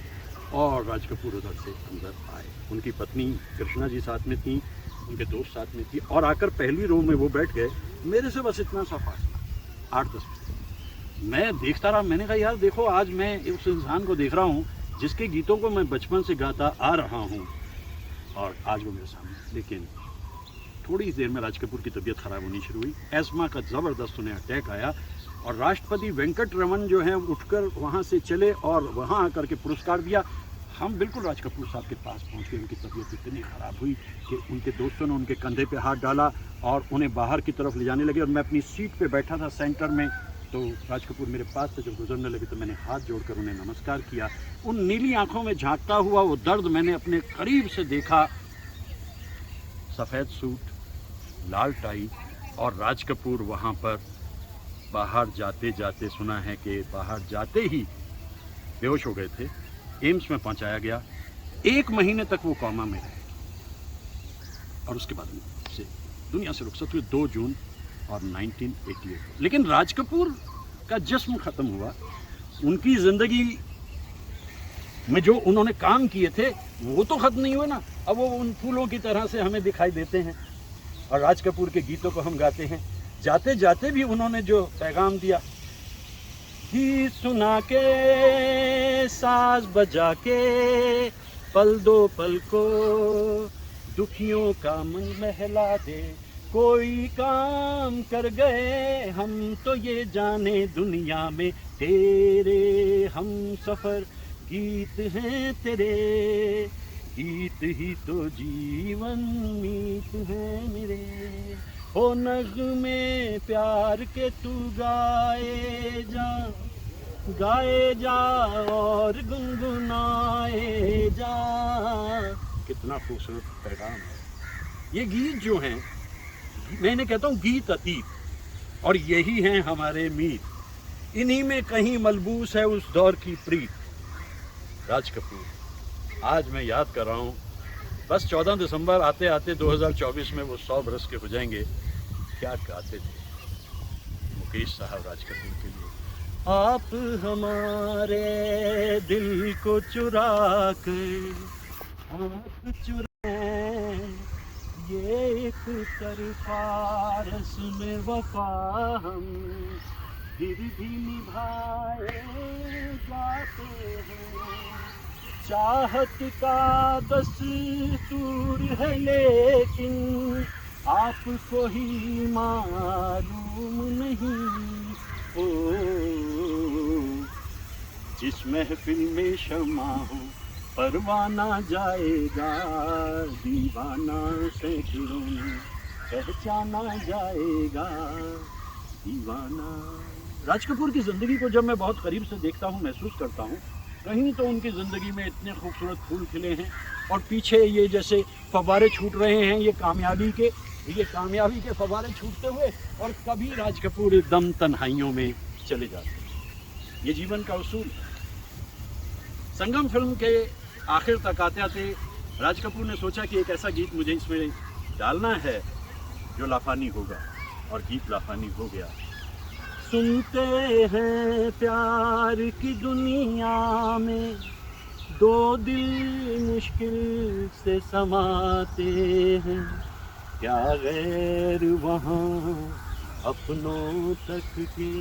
Speaker 2: और राज कपूर उधर से अंदर आए। उनकी पत्नी कृष्णा जी साथ में थी, उनके दोस्त साथ में थी, और आकर पहली रो में वो बैठ गए। मेरे से बस इतना सा फासला 8-10 फीट। मैं देखता रहा। मैंने कहा यार देखो, आज मैं उस इंसान को देख रहा हूँ जिसके गीतों को मैं बचपन से गाता आ रहा हूँ, और आज वो मेरे सामने। लेकिन थोड़ी देर में राज कपूर की तबीयत खराब होनी शुरू हुई। एस्मा का ज़बरदस्त उन्हें अटैक आया, और राष्ट्रपति वेंकट रमन जो हैं उठकर वहाँ से चले और वहाँ आकर के पुरस्कार दिया। हम बिल्कुल राज कपूर साहब के पास पहुँच गए। उनकी तबीयत इतनी ख़राब हुई कि उनके दोस्तों ने उनके कंधे पे हाथ डाला और उन्हें बाहर की तरफ ले जाने लगे, और मैं अपनी सीट पे बैठा था सेंटर में। तो राज कपूर मेरे पास से जब गुजरने लगे तो मैंने हाथ जोड़कर उन्हें नमस्कार किया। उन नीली आंखों में झांकता हुआ वो दर्द मैंने अपने करीब से देखा। सफ़ेद सूट, लाल टाई, और राज कपूर वहाँ पर बाहर जाते जाते, सुना है कि बाहर जाते ही बेहोश हो गए थे। एम्स में पहुँचाया गया। 1 महीने तक वो कोमा में रहे, और उसके बाद से दुनिया से रुखसत हुए 2 जून और 1988। लेकिन राज कपूर का जिस्म ख़त्म हुआ। उनकी ज़िंदगी में जो उन्होंने काम किए थे वो तो ख़त्म नहीं हुए ना। अब वो उन फूलों की तरह से हमें दिखाई देते हैं, और राज कपूर के गीतों को हम गाते हैं। जाते जाते भी उन्होंने जो पैगाम दिया, गीत सुना के, साज बजा के, पल दो पल को दुखियों का मन बहला दे, कोई काम कर गए हम तो ये जाने, दुनिया में तेरे हम सफ़र, गीत हैं तेरे, गीत ही तो जीवन मीत है मेरे। हो नग़्मे प्यार के तू गाए जा और गुनगुनाए जा। कितना खूबसूरत पैगाम है। ये गीत जो हैं, मैंने कहता हूँ गीत अतीत, और यही हैं हमारे मीत। इन्हीं में कहीं मलबूस है उस दौर की प्रीत। राज कपूर आज मैं याद कर रहा हूँ, बस 14 दिसंबर आते आते 2024 में वो 100 बरस के हो जाएंगे। क्या गाते थे मुकेश साहब राज कपूर के लिए। आप हमारे दिल को चुरा कर हाथ चुराए, ये एक तरफा रस्म वफा हम फिर भी निभाए जाते हैं। चाहत का दस्तूर है लेकिन आपको ही मालूम नहीं। ओ जिस महफिल में शमा हो परवाना जाएगा, दीवाना सैकड़ों में पहचाना जाएगा दीवाना। राज कपूर की ज़िंदगी को जब मैं बहुत करीब से देखता हूँ, महसूस करता हूँ, कहीं तो उनकी ज़िंदगी में इतने खूबसूरत फूल खिले हैं, और पीछे ये जैसे फव्वारे छूट रहे हैं, ये कामयाबी के फव्वारे छूटते हुए, और कभी राज कपूर एकदम तन्हाइयों में चले जाते हैं। ये जीवन का उसूल है। संगम फिल्म के आखिर तक आते आते राज कपूर ने सोचा कि एक ऐसा गीत मुझे इसमें डालना है जो लाफानी होगा, और गीत लाफानी हो गया। सुनते हैं प्यार की दुनिया में दो दिल मुश्किल से समाते हैं, क्या गैर वहाँ अपनों तक के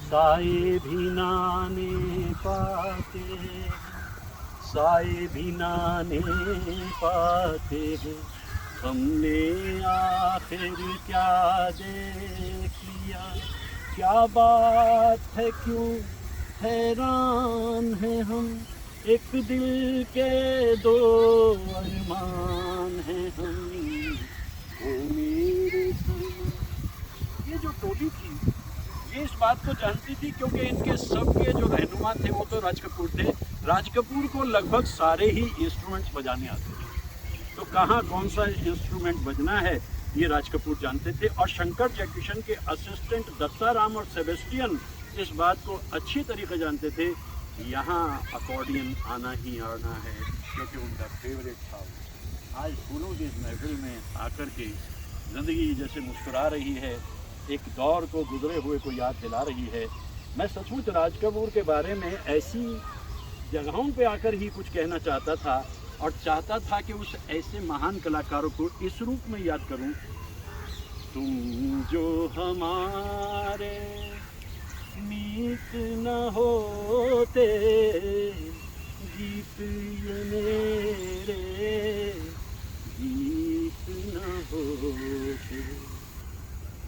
Speaker 2: साए भी नाने पाते हैं, साए भी नाने पाते हैं। हमने आखिर क्या देख लिया, क्या बात है, क्यों हैरान है हम, एक दिल के दो अरमान हैं हम, ओ मेरे सनम। ये जो टोली थी ये इस बात को जानती थी, क्योंकि इनके सबके जो रहनुमा थे वो तो राज कपूर थे। राज कपूर को लगभग सारे ही इंस्ट्रूमेंट्स बजाने आते थे, तो कहाँ कौन सा इंस्ट्रूमेंट बजना है ये राज कपूर जानते थे। और शंकर जयकिशन के असिस्टेंट दत्ताराम और सेबेस्टियन इस बात को अच्छी तरीके जानते थे, यहाँ अकॉर्डियन आना ही आना है, क्योंकि उनका फेवरेट था। आज फूलों की इस महफिल में आकर के ज़िंदगी जैसे मुस्कुरा रही है, एक दौर को गुजरे हुए को याद दिला रही है। मैं सचमुच राज कपूर के बारे में ऐसी जगहों पे आकर ही कुछ कहना चाहता था, और चाहता था कि उस ऐसे महान कलाकारों को इस रूप में याद करूं। तुम जो हमारे मीत न होते, गीत ये मेरे गीत न होते।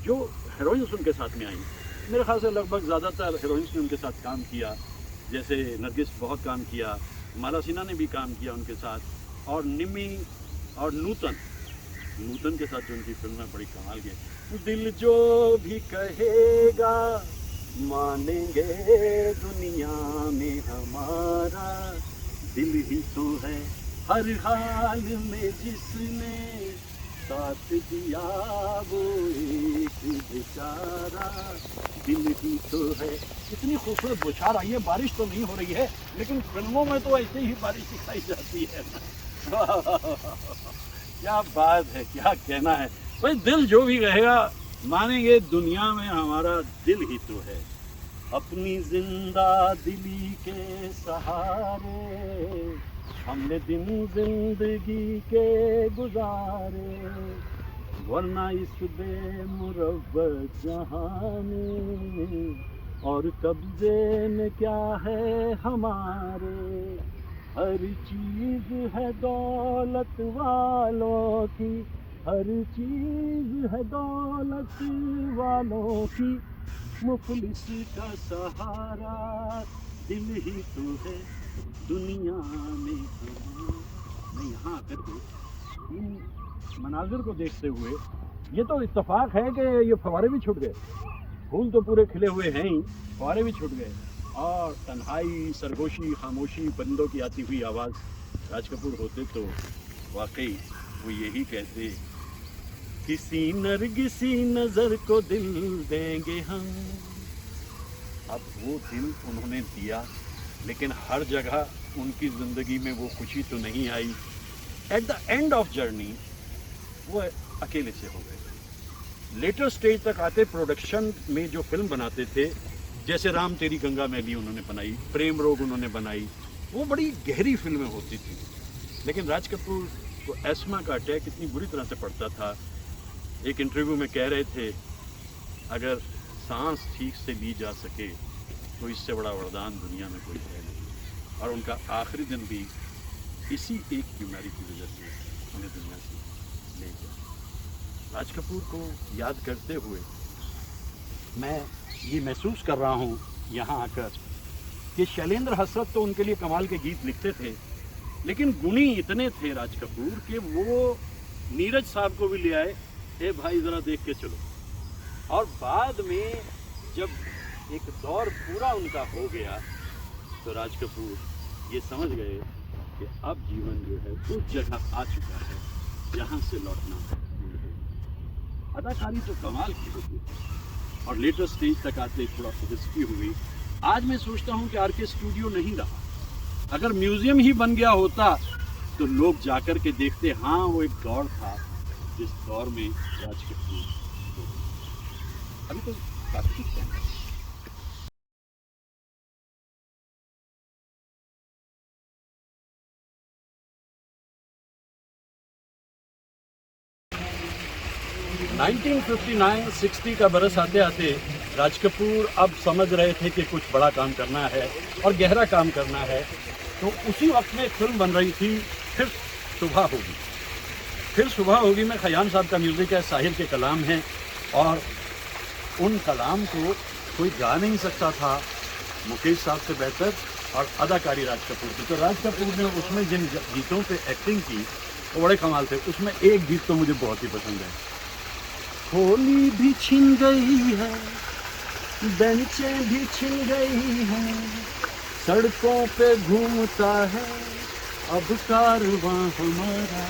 Speaker 2: जो हीरोइंस उनके साथ में आई, मेरे ख्याल से लगभग ज़्यादातर हीरोइंस ने उनके साथ काम किया, जैसे नरगिस बहुत काम किया, माला सिन्हा ने भी काम किया उनके साथ, और निमी और नूतन के साथ जो उनकी फिल्म है बड़ी कमाल की। दिल जो भी कहेगा मानेंगे दुनिया में हमारा, दिल ही तो है हर हाल में जिसने साथ दिया वो एक बेचारा, दिल ही तो है। इतनी खूबसूरत बौछार आई है, बारिश तो नहीं हो रही है लेकिन फिल्मों में तो ऐसे ही बारिश दिखाई जाती है। क्या बात है, क्या कहना है भाई। दिल जो भी कहेगा मानेंगे दुनिया में हमारा, दिल ही तो है। अपनी जिंदा दिली के सहारे हमने दिन जिंदगी के गुजारे, वरना इस बेमुरव्वत जहां में और कब्जे में क्या है हमारे। हर चीज है दौलत वालों की, हर चीज है दौलत वालों की, मुफलिस का सहारा दिल ही तो है दुनिया में। मैं यहाँ आकर के इन मनाजिर को देखते हुए, ये तो इत्तेफाक है कि ये फव्वारे भी छूट गए, फूल तो पूरे खिले हुए हैं ही, फव्वारे भी छूट गए, और तन्हाई, सरगोशी, खामोशी, परिंदों की आती हुई आवाज़। राज कपूर होते तो वाकई वो यही कहते, किसी नरगिसी नज़र को दिल देंगे हम। अब वो दिल उन्होंने दिया, लेकिन हर जगह उनकी ज़िंदगी में वो खुशी तो नहीं आई। At the end of journey वो अकेले से हो गए। लेटर स्टेज तक आते प्रोडक्शन में जो फिल्म बनाते थे, जैसे राम तेरी गंगा मैली उन्होंने बनाई, प्रेम रोग उन्होंने बनाई, वो बड़ी गहरी फिल्में होती थी। लेकिन राज कपूर को एस्मा का अटैक इतनी बुरी तरह से पड़ता था। एक इंटरव्यू में कह रहे थे, अगर सांस ठीक से ली जा सके तो इससे बड़ा वरदान दुनिया में कोई है नहीं। और उनका आखिरी दिन भी इसी एक बीमारी की वजह से उन्हें दुनिया से ले गया। राज कपूर को याद करते हुए मैं ये महसूस कर रहा हूँ यहाँ आकर कि शैलेंद्र हसरत तो उनके लिए कमाल के गीत लिखते थे, लेकिन गुणी इतने थे राज कपूर कि वो नीरज साहब को भी ले आए, ए भाई ज़रा देख के चलो। और बाद में जब एक दौर पूरा उनका हो गया तो राज कपूर ये समझ गए कि अब जीवन जो है उस जगह आ चुका है जहाँ से लौटना है। अदाकारी तो कमाल की होती और लेटर स्टेज तक आते थोड़ा हिस्ट्री हुई। आज मैं सोचता हूँ कि आरके स्टूडियो नहीं रहा, अगर म्यूजियम ही बन गया होता तो लोग जाकर के देखते, हाँ वो एक दौर था जिस दौर में राज कपूर को अभी तो काफी कुछ कहना है। नाइनटीन 59-60 का बरस आते आते राज कपूर अब समझ रहे थे कि कुछ बड़ा काम करना है और गहरा काम करना है। तो उसी वक्त में एक फिल्म बन रही थी, फिर सुबह होगी। फिर सुबह होगी में खयाम साहब का म्यूज़िक है, साहिर के कलाम हैं, और उन कलाम को कोई गा नहीं सकता था मुकेश साहब से बेहतर, और अदाकारी राज कपूर की। तो राज कपूर ने उसमें जिन गीतों पे एक्टिंग की वो बड़े कमाल थे। उसमें एक गीत तो मुझे बहुत ही पसंद है। होली भी छिन गई है, बेंचें भी छिन गई हैं, सड़कों पे घूमता है अब कारवां हमारा,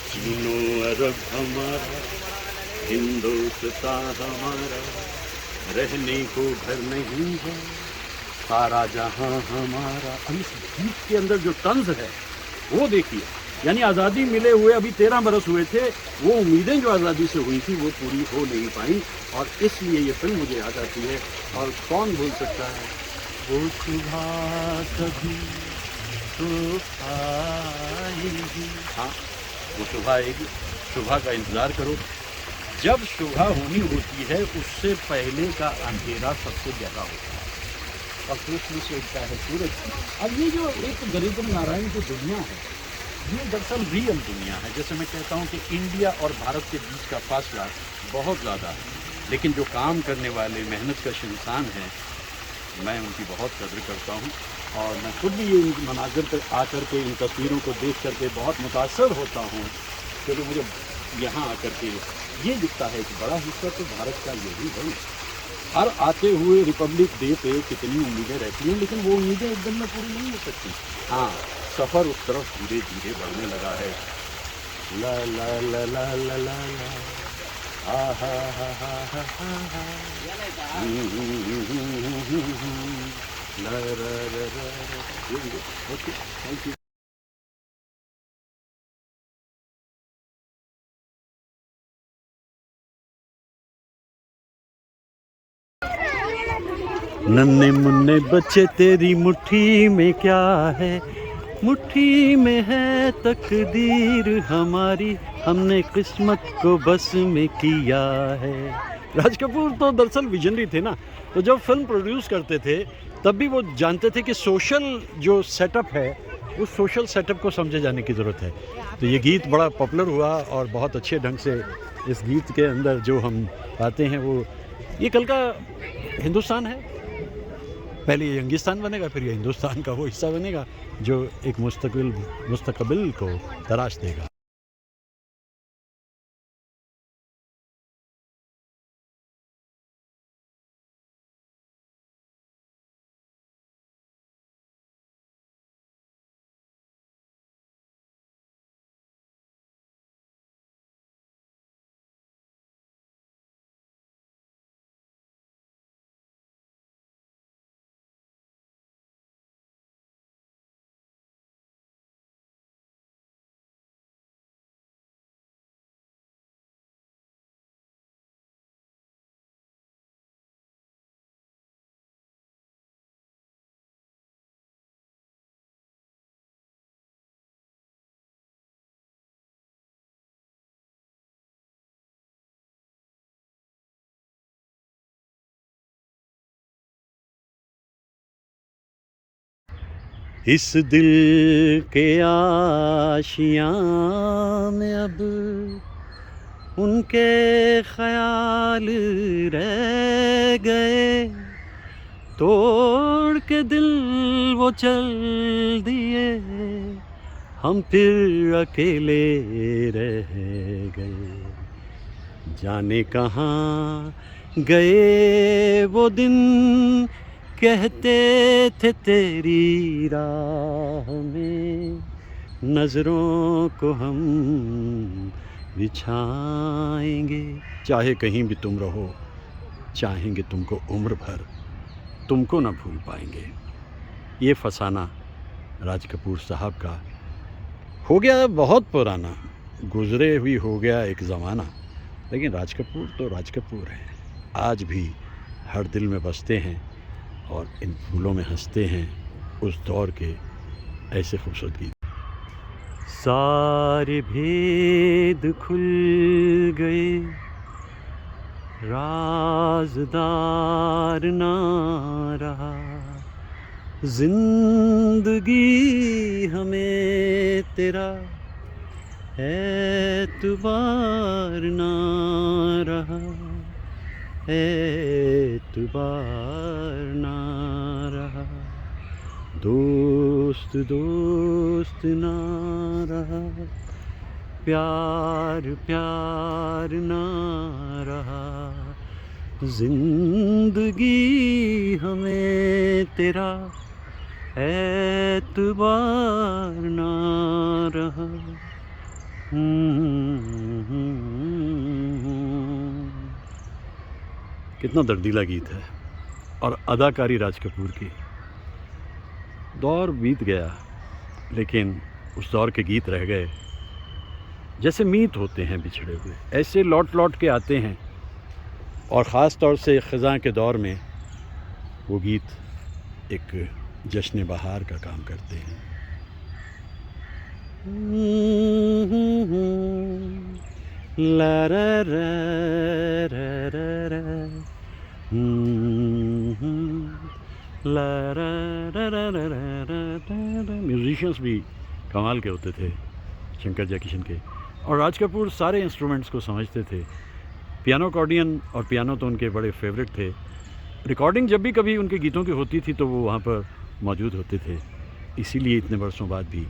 Speaker 2: चीनो अरब हमारा, हिंदुस्तान हमारा, रहने को घर नहीं है, सारा जहां हमारा। अब इस गीत के अंदर जो तंज है वो देखिए, यानी आज़ादी मिले हुए अभी 13 बरस हुए थे, वो उम्मीदें जो आज़ादी से हुई थी वो पूरी हो नहीं पाई, और इसलिए ये फिल्म मुझे याद आती है। और कौन भूल सकता है वो सुबह कभी तो आएगी। हाँ, वो सुबह आएगी, सुबह का इंतज़ार करो। जब सुबह होनी होती है उससे पहले का अंधेरा सबसे ज़्यादा होता है, और कृष्ण से उठता है सूरज। अब ये जो एक गरीब नारायण की दुनिया है, ये दरअसल रियल दुनिया है। जैसे मैं कहता हूँ कि इंडिया और भारत के बीच का फासला बहुत ज़्यादा है, लेकिन जो काम करने वाले मेहनतकश इंसान हैं, मैं उनकी बहुत कदर करता हूँ। और मैं खुद भी ये मनाज़र पर आकर के इन तस्वीरों को देख करके बहुत मुतासर होता हूँ, क्योंकि मुझे यहाँ आकर के ये दिखता है कि बड़ा हिस्सा तो भारत का यही है। हर आते हुए रिपब्लिक डे पे कितनी उम्मीदें रहती हैं, लेकिन वो उम्मीदें एक दिन में पूरी नहीं हो सकती। हाँ, सफ़र उस तरफ धीरे धीरे बढ़ने लगा है। ला ला ला ला ला ला ला, हा हा हा हा हा हा, ला रा रा रा। Okay, thank you. नन्हे मुन्ने बच्चे तेरी मुट्ठी में क्या है, मुट्ठी में है तकदीर हमारी, हमने किस्मत को बस में किया है। राज कपूर तो दरअसल विजनरी थे ना, तो जब फिल्म प्रोड्यूस करते थे तब भी वो जानते थे कि सोशल जो सेटअप है उस सोशल सेटअप को समझे जाने की ज़रूरत है। तो ये गीत बड़ा पॉपुलर हुआ और बहुत अच्छे ढंग से इस गीत के अंदर जो हम पाते हैं वो ये कल का हिंदुस्तान है। पहले ये यंगिस्तान बनेगा, फिर ये हिंदुस्तान का वो हिस्सा बनेगा जो एक मुस्तकबिल को तराश देगा। इस दिल के आशियाँ में अब उनके ख्याल रह गए, तोड़ के दिल वो चल दिए, हम फिर अकेले रह गए। जाने कहाँ गए वो दिन, कहते थे तेरी राह में नज़रों को हम बिछाएंगे। चाहे कहीं भी तुम रहो, चाहेंगे तुमको उम्र भर, तुमको ना भूल पाएंगे। ये फसाना राज कपूर साहब का हो गया बहुत पुराना,
Speaker 1: गुजरे हुई हो गया एक ज़माना, लेकिन राज कपूर तो राज कपूर हैं, आज भी हर दिल में बसते हैं और इन फूलों में हंसते हैं उस दौर के ऐसे खूबसूरत गीत। सारे भेद खुल गए, राज़दार ना रहा, जिंदगी हमें तेरा एतबार ना रहा, एतबार ना रहा, दोस्त दोस्त ना रहा, प्यार प्यार ना रहा, जिंदगी हमें तेरा एतबार ना रहा। कितना दर्दीला गीत है, और अदाकारी राज कपूर की। दौर बीत गया, लेकिन उस दौर के गीत रह गए, जैसे मीत होते हैं बिछड़े हुए, ऐसे लौट लौट के आते हैं। और ख़ास तौर से ख़ज़ां के दौर में वो गीत एक जश्न बहार का काम करते हैं। ला रा रा रा रा रा, ला रा रा रा रा रा। म्यूजिशियंस भी कमाल के होते थे, शंकर जयकिशन के। और राज कपूर सारे इंस्ट्रूमेंट्स को समझते थे। पियानो, अकॉर्डियन और पियानो तो उनके बड़े फेवरेट थे। रिकॉर्डिंग जब भी कभी उनके गीतों की होती थी तो वो वहाँ पर मौजूद होते थे, इसीलिए इतने वर्षों बाद भी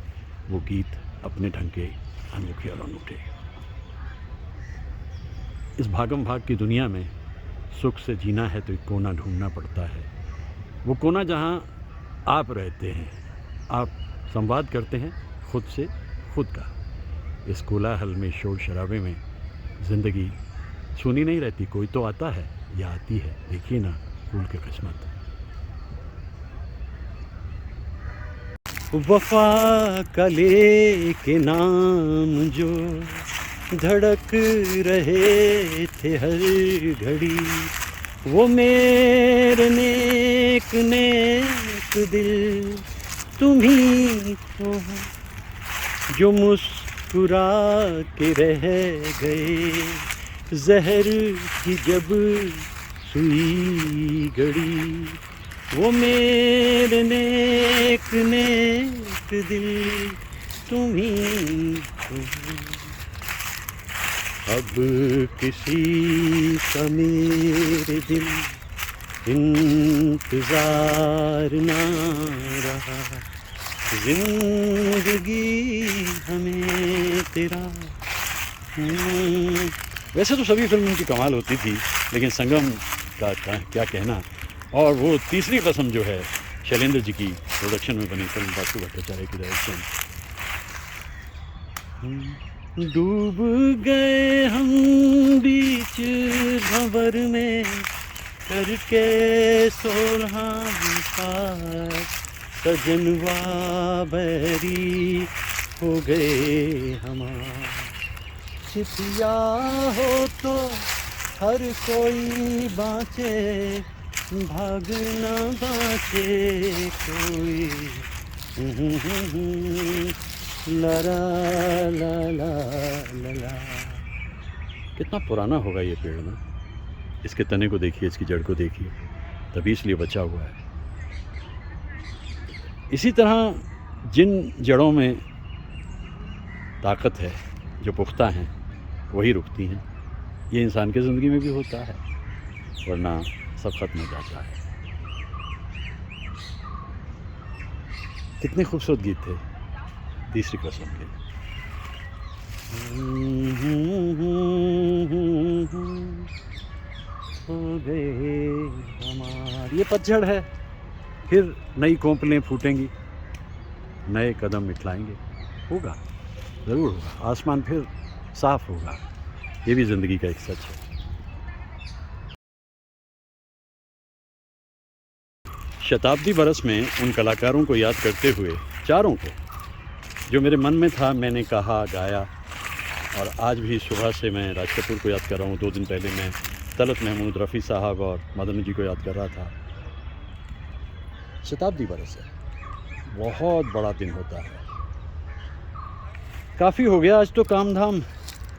Speaker 1: वो गीत अपने ढंग के अनोखे और अनूठे। इस भागम भाग की दुनिया में सुख से जीना है तो एक कोना ढूंढना पड़ता है, वो कोना जहाँ आप रहते हैं, आप संवाद करते हैं खुद से खुद का। इस कोलाहल में, शोर शराबे में ज़िंदगी सुनी नहीं रहती, कोई तो आता है या आती है, देखिए ना फूल की किस्मत। वफा का लेके नाम जो धड़क रहे थे हर घड़ी, वो मेरे नेक नेक दिल तुम्ही हो, जो मुस्कुरा के रह गए जहर की जब सुई गड़ी, वो मेरे नेक नेक दिल तुम्ही हो। अब किसी का मेरे दिल इंतज़ार ना रहा, जिंदगी हमें तेरा। वैसे तो सभी फिल्म की कमाल होती थी, लेकिन संगम का क्या कहना। और वो तीसरी कसम जो है शैलेंद्र जी की प्रोडक्शन में बनी फिल्म, बासु भट्टाचार्य की डायरेक्शन। डूब गए हम बीच भंवर में करके 16 पार, सजनवा बैरी हो गए हमार। चितिया हो तो हर कोई बाँचे, भाग न बाँचे कोई। ला ला ला ला ला ला। कितना पुराना होगा ये पेड़ ना, इसके तने को देखिए, इसकी जड़ को देखिए, तभी इसलिए बचा हुआ है। इसी तरह जिन जड़ों में ताकत है, जो पुख्ता हैं, वही रुकती हैं। ये इंसान की ज़िंदगी में भी होता है, वरना सब ख़त्म हो जाता है। कितने खूबसूरत गीत थे तीसरी कसम के। हो गए हमारे। ये पतझड़ है, फिर नई कोंपलें फूटेंगी, नए कदम इठलाएंगे। होगा, ज़रूर होगा, आसमान फिर साफ होगा। ये भी ज़िंदगी का एक सच है। शताब्दी बरस में उन कलाकारों को याद करते हुए, चारों को, जो मेरे मन में था मैंने कहा गाया,
Speaker 2: और आज भी सुबह से मैं राज कपूर को याद कर रहा हूँ। 2 दिन पहले मैं तलत महमूद, रफ़ी साहब और मदन जी को याद कर रहा था। शताब्दी बरस है, बहुत बड़ा दिन होता है। काफ़ी हो गया आज तो काम धाम,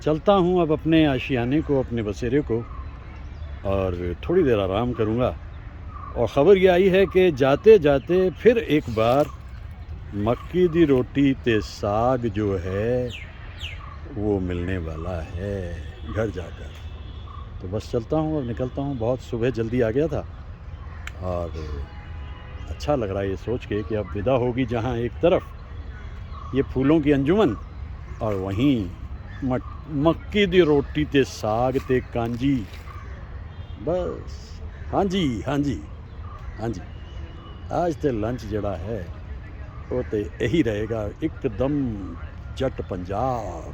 Speaker 2: चलता हूँ अब अपने आशियाने को, अपने बसेरे को, और थोड़ी देर आराम करूँगा। और ख़बर यह आई है कि जाते जाते फिर एक बार मक्की दी रोटी ते साग जो है वो मिलने वाला है घर जाकर। तो बस चलता हूँ, अब निकलता हूँ। बहुत सुबह जल्दी आ गया था और अच्छा लग रहा है ये सोच के कि अब विदा होगी जहाँ एक तरफ ये फूलों की अंजुमन और वहीं मक्की दी रोटी ते साग ते कांजी। बस हाँ जी हाँ जी हाँ जी, आज ते लंच जड़ा है वो तो यही रहेगा, एकदम जट पंजाब,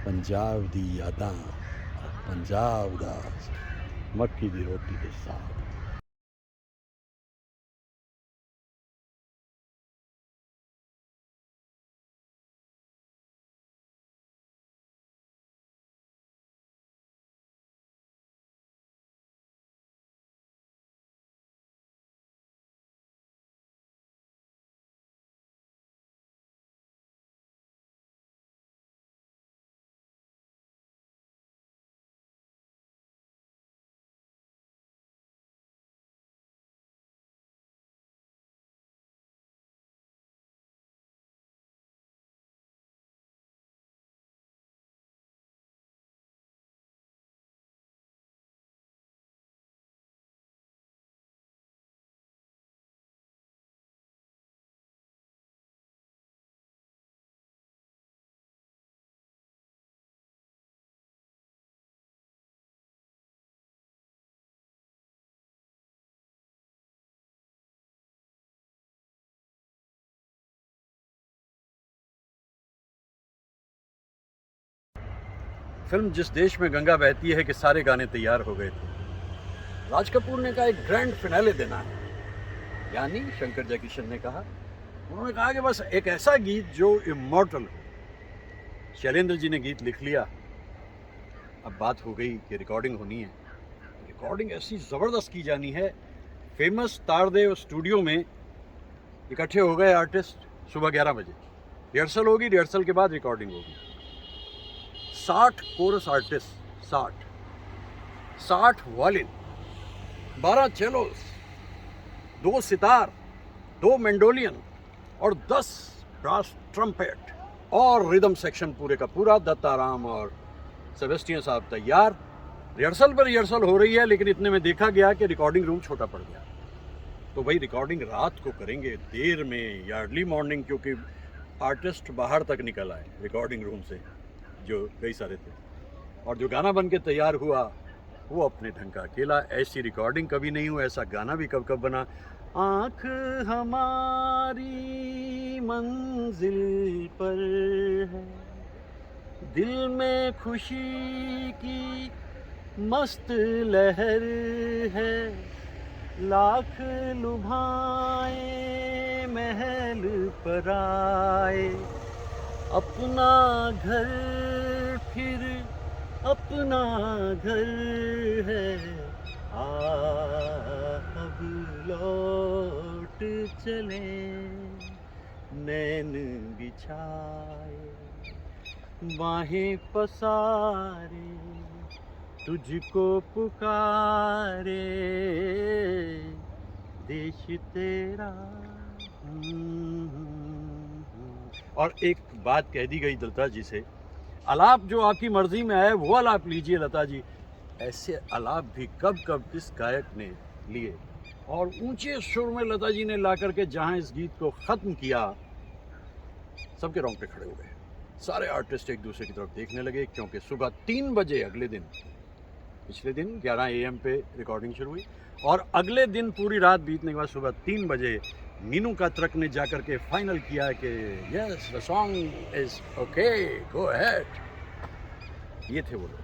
Speaker 2: पंजाब दी यादां, पंजाब दा मक्की दी रोटी ते साग। फिल्म जिस देश में गंगा बहती है कि सारे गाने तैयार हो गए थे। राज कपूर ने कहा एक ग्रैंड फिनाले देना है, यानी शंकर जयकिशन ने कहा, उन्होंने कहा कि बस एक ऐसा गीत जो इमॉर्टल हो। शैलेंद्र जी ने गीत लिख लिया, अब बात हो गई कि रिकॉर्डिंग होनी है। रिकॉर्डिंग ऐसी ज़बरदस्त की जानी है। फेमस तारदेव स्टूडियो में इकट्ठे हो गए आर्टिस्ट सुबह 11 बजे। रिहर्सल होगी, रिहर्सल के बाद रिकॉर्डिंग होगी। 60 कोरस आर्टिस्ट, 60 वायलिन, 12 चेलोस, 2 सितार, 2 मेंडोलियन और 10 ब्रास ट्रम्पेट और रिदम सेक्शन पूरे का पूरा। दत्ताराम और सेबेस्टियन साहब तैयार। रिहर्सल पर रिहर्सल हो रही है, लेकिन इतने में देखा गया कि रिकॉर्डिंग रूम छोटा पड़ गया। तो भाई रिकॉर्डिंग रात को करेंगे, देर में या अर्ली मॉर्निंग, क्योंकि आर्टिस्ट बाहर तक निकल आए रिकॉर्डिंग रूम से, जो कई सारे थे। और जो गाना बन के तैयार हुआ वो अपने ढंग का अकेला। ऐसी रिकॉर्डिंग कभी नहीं हुई, ऐसा गाना भी कब कब बना। आँख हमारी मंजिल पर है, दिल में खुशी की मस्त लहर है, लाख लुभाए महल पर आए, अपना घर फिर अपना घर है, अब लौट चले नैन बिछाए, बाहें पसारे तुझको पुकारे देश तेरा। और एक बात कह दी गई लता जी से, आलाप जो आपकी मर्जी में आए वो आलाप लीजिए लता जी। ऐसे आलाप भी कब कब किस गायक ने लिए। और ऊंचे सुर में लता जी ने ला करके जहां इस गीत को ख़त्म किया, सबके रोंगटे खड़े हो गए। सारे आर्टिस्ट एक दूसरे की तरफ देखने लगे, क्योंकि सुबह 3 बजे अगले दिन, पिछले दिन 11 AM पे रिकॉर्डिंग शुरू हुई और अगले दिन पूरी रात बीतने के बाद सुबह 3 बजे मीनू कात्रक ने जाकर के फाइनल किया कि yes the song is okay, go ahead. ये थे वो लोग,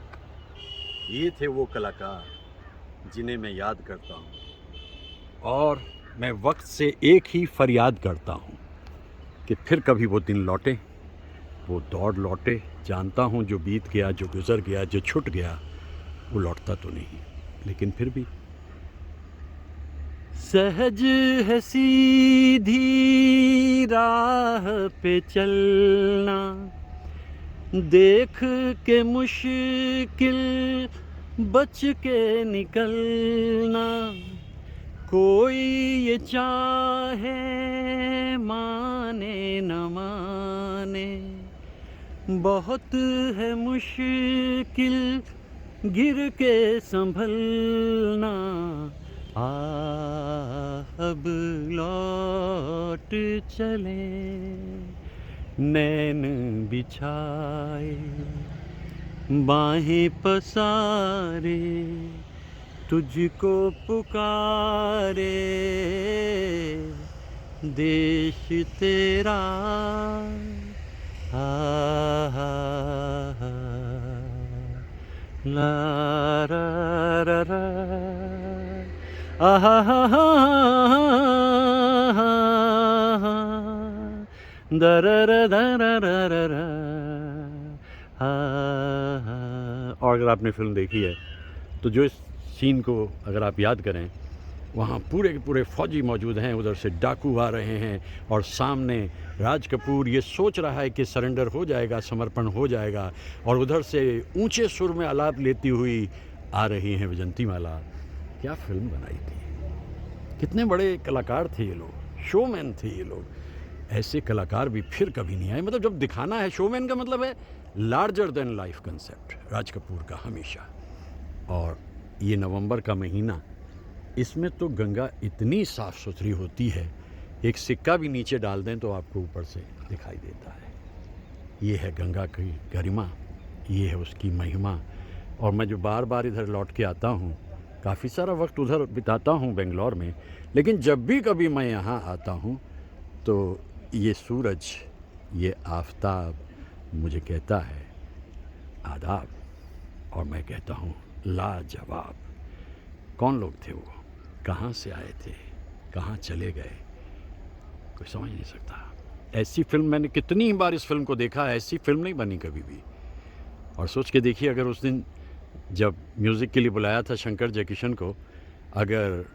Speaker 2: ये थे वो कलाकार जिन्हें मैं याद करता हूँ। और मैं वक्त से एक ही फरियाद करता हूँ कि फिर कभी वो दिन लौटे
Speaker 1: वो दौड़ लौटे। जानता हूँ जो बीत गया, जो गुज़र गया, जो छूट गया, वो लौटता तो नहीं, लेकिन फिर भी सहज है सीधी राह पे चलना, देख के मुश्किल बच के निकलना। कोई ये चाहे माने न माने, बहुत है मुश्किल गिर के संभलना। अब लौट चले नैन बिछाए, बाहें पसारे तुझको पुकारे, देश तेरा ला रा रा रा और अगर आपने फिल्म देखी है तो जो इस सीन को अगर आप याद करें, वहाँ पूरे के पूरे फौजी मौजूद हैं, उधर से डाकू आ रहे हैं और सामने राज कपूर ये सोच रहा है कि सरेंडर हो जाएगा, समर्पण हो जाएगा, और उधर से ऊंचे सुर में आलाप लेती हुई आ रही हैं विजंतीमाला। क्या फिल्म बनाई थी, कितने बड़े कलाकार थे ये लोग, शोमैन थे ये लोग। ऐसे कलाकार भी फिर कभी नहीं आए। मतलब जब दिखाना है, शोमैन का मतलब है larger than life concept, Raj Kapoor का हमेशा। और ये नवंबर का महीना, इसमें तो गंगा इतनी साफ़ सुथरी होती है, एक सिक्का भी नीचे डाल दें तो आपको ऊपर से दिखाई देता है। ये है गंगा की गरिमा, ये है उसकी महिमा। और मैं जो बार बार इधर लौट के आता हूँ, काफ़ी सारा वक्त उधर बिताता हूँ बेंगलोर में, लेकिन जब भी कभी मैं यहाँ आता हूँ तो ये सूरज, ये आफताब मुझे कहता है आदाब, और मैं कहता हूँ लाजवाब। कौन लोग थे वो, कहाँ से आए थे, कहाँ चले गए, कोई समझ नहीं सकता। ऐसी फिल्म मैंने कितनी बार इस फिल्म को देखा है, ऐसी फिल्म नहीं बनी कभी भी। और सोच के देखिए, अगर उस दिन जब म्यूज़िक के लिए बुलाया था शंकर जयकिशन को, अगर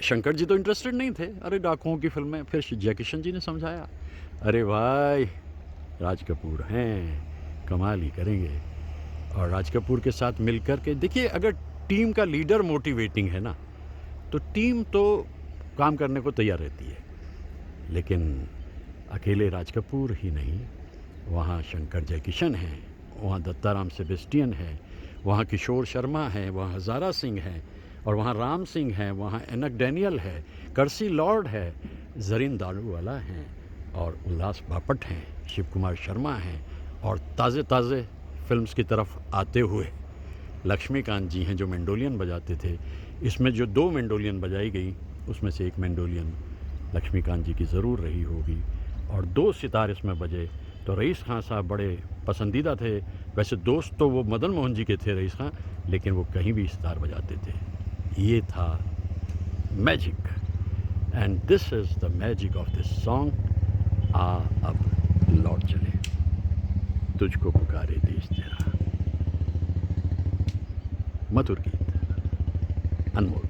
Speaker 1: शंकर जी तो इंटरेस्टेड नहीं थे, अरे डाकुओं की फिल्म में, फिर जयकिशन जी ने समझाया, अरे भाई राज कपूर हैं, कमाल ही करेंगे। और राज कपूर के साथ मिलकर के देखिए, अगर टीम का लीडर मोटिवेटिंग है ना, तो टीम तो काम करने को तैयार रहती है। लेकिन अकेले राज कपूर ही नहीं, वहाँ शंकर जयकिशन हैं, वहाँ दत्ताराम सेबेस्टियन है, वहाँ किशोर शर्मा है, वहाँ हज़ारा सिंह है, और वहाँ राम सिंह है, वहाँ एनक डैनियल है, कर्सी लॉर्ड है, जरीन दारूवाला हैं, और उल्लास बापट हैं, शिव कुमार शर्मा हैं, और ताज़े ताज़े फिल्म्स की तरफ आते हुए लक्ष्मीकांत जी हैं जो मेंडोलियन बजाते थे। इसमें जो 2 मेंडोलियन बजाई गई, उसमें से एक मेंडोलियन लक्ष्मीकांत जी की ज़रूर रही होगी, और 2 सितार इसमें बजे। तो रईस खान साहब बड़े पसंदीदा थे। वैसे दोस्त तो वो मदन मोहन जी के थे रईस खान, लेकिन वो कहीं भी सितार बजाते थे। ये था magic, and this is the magic of this song. आ अब लौट चले, तुझको पुकारे देश तेरा। मधुर गीत, अनमोल।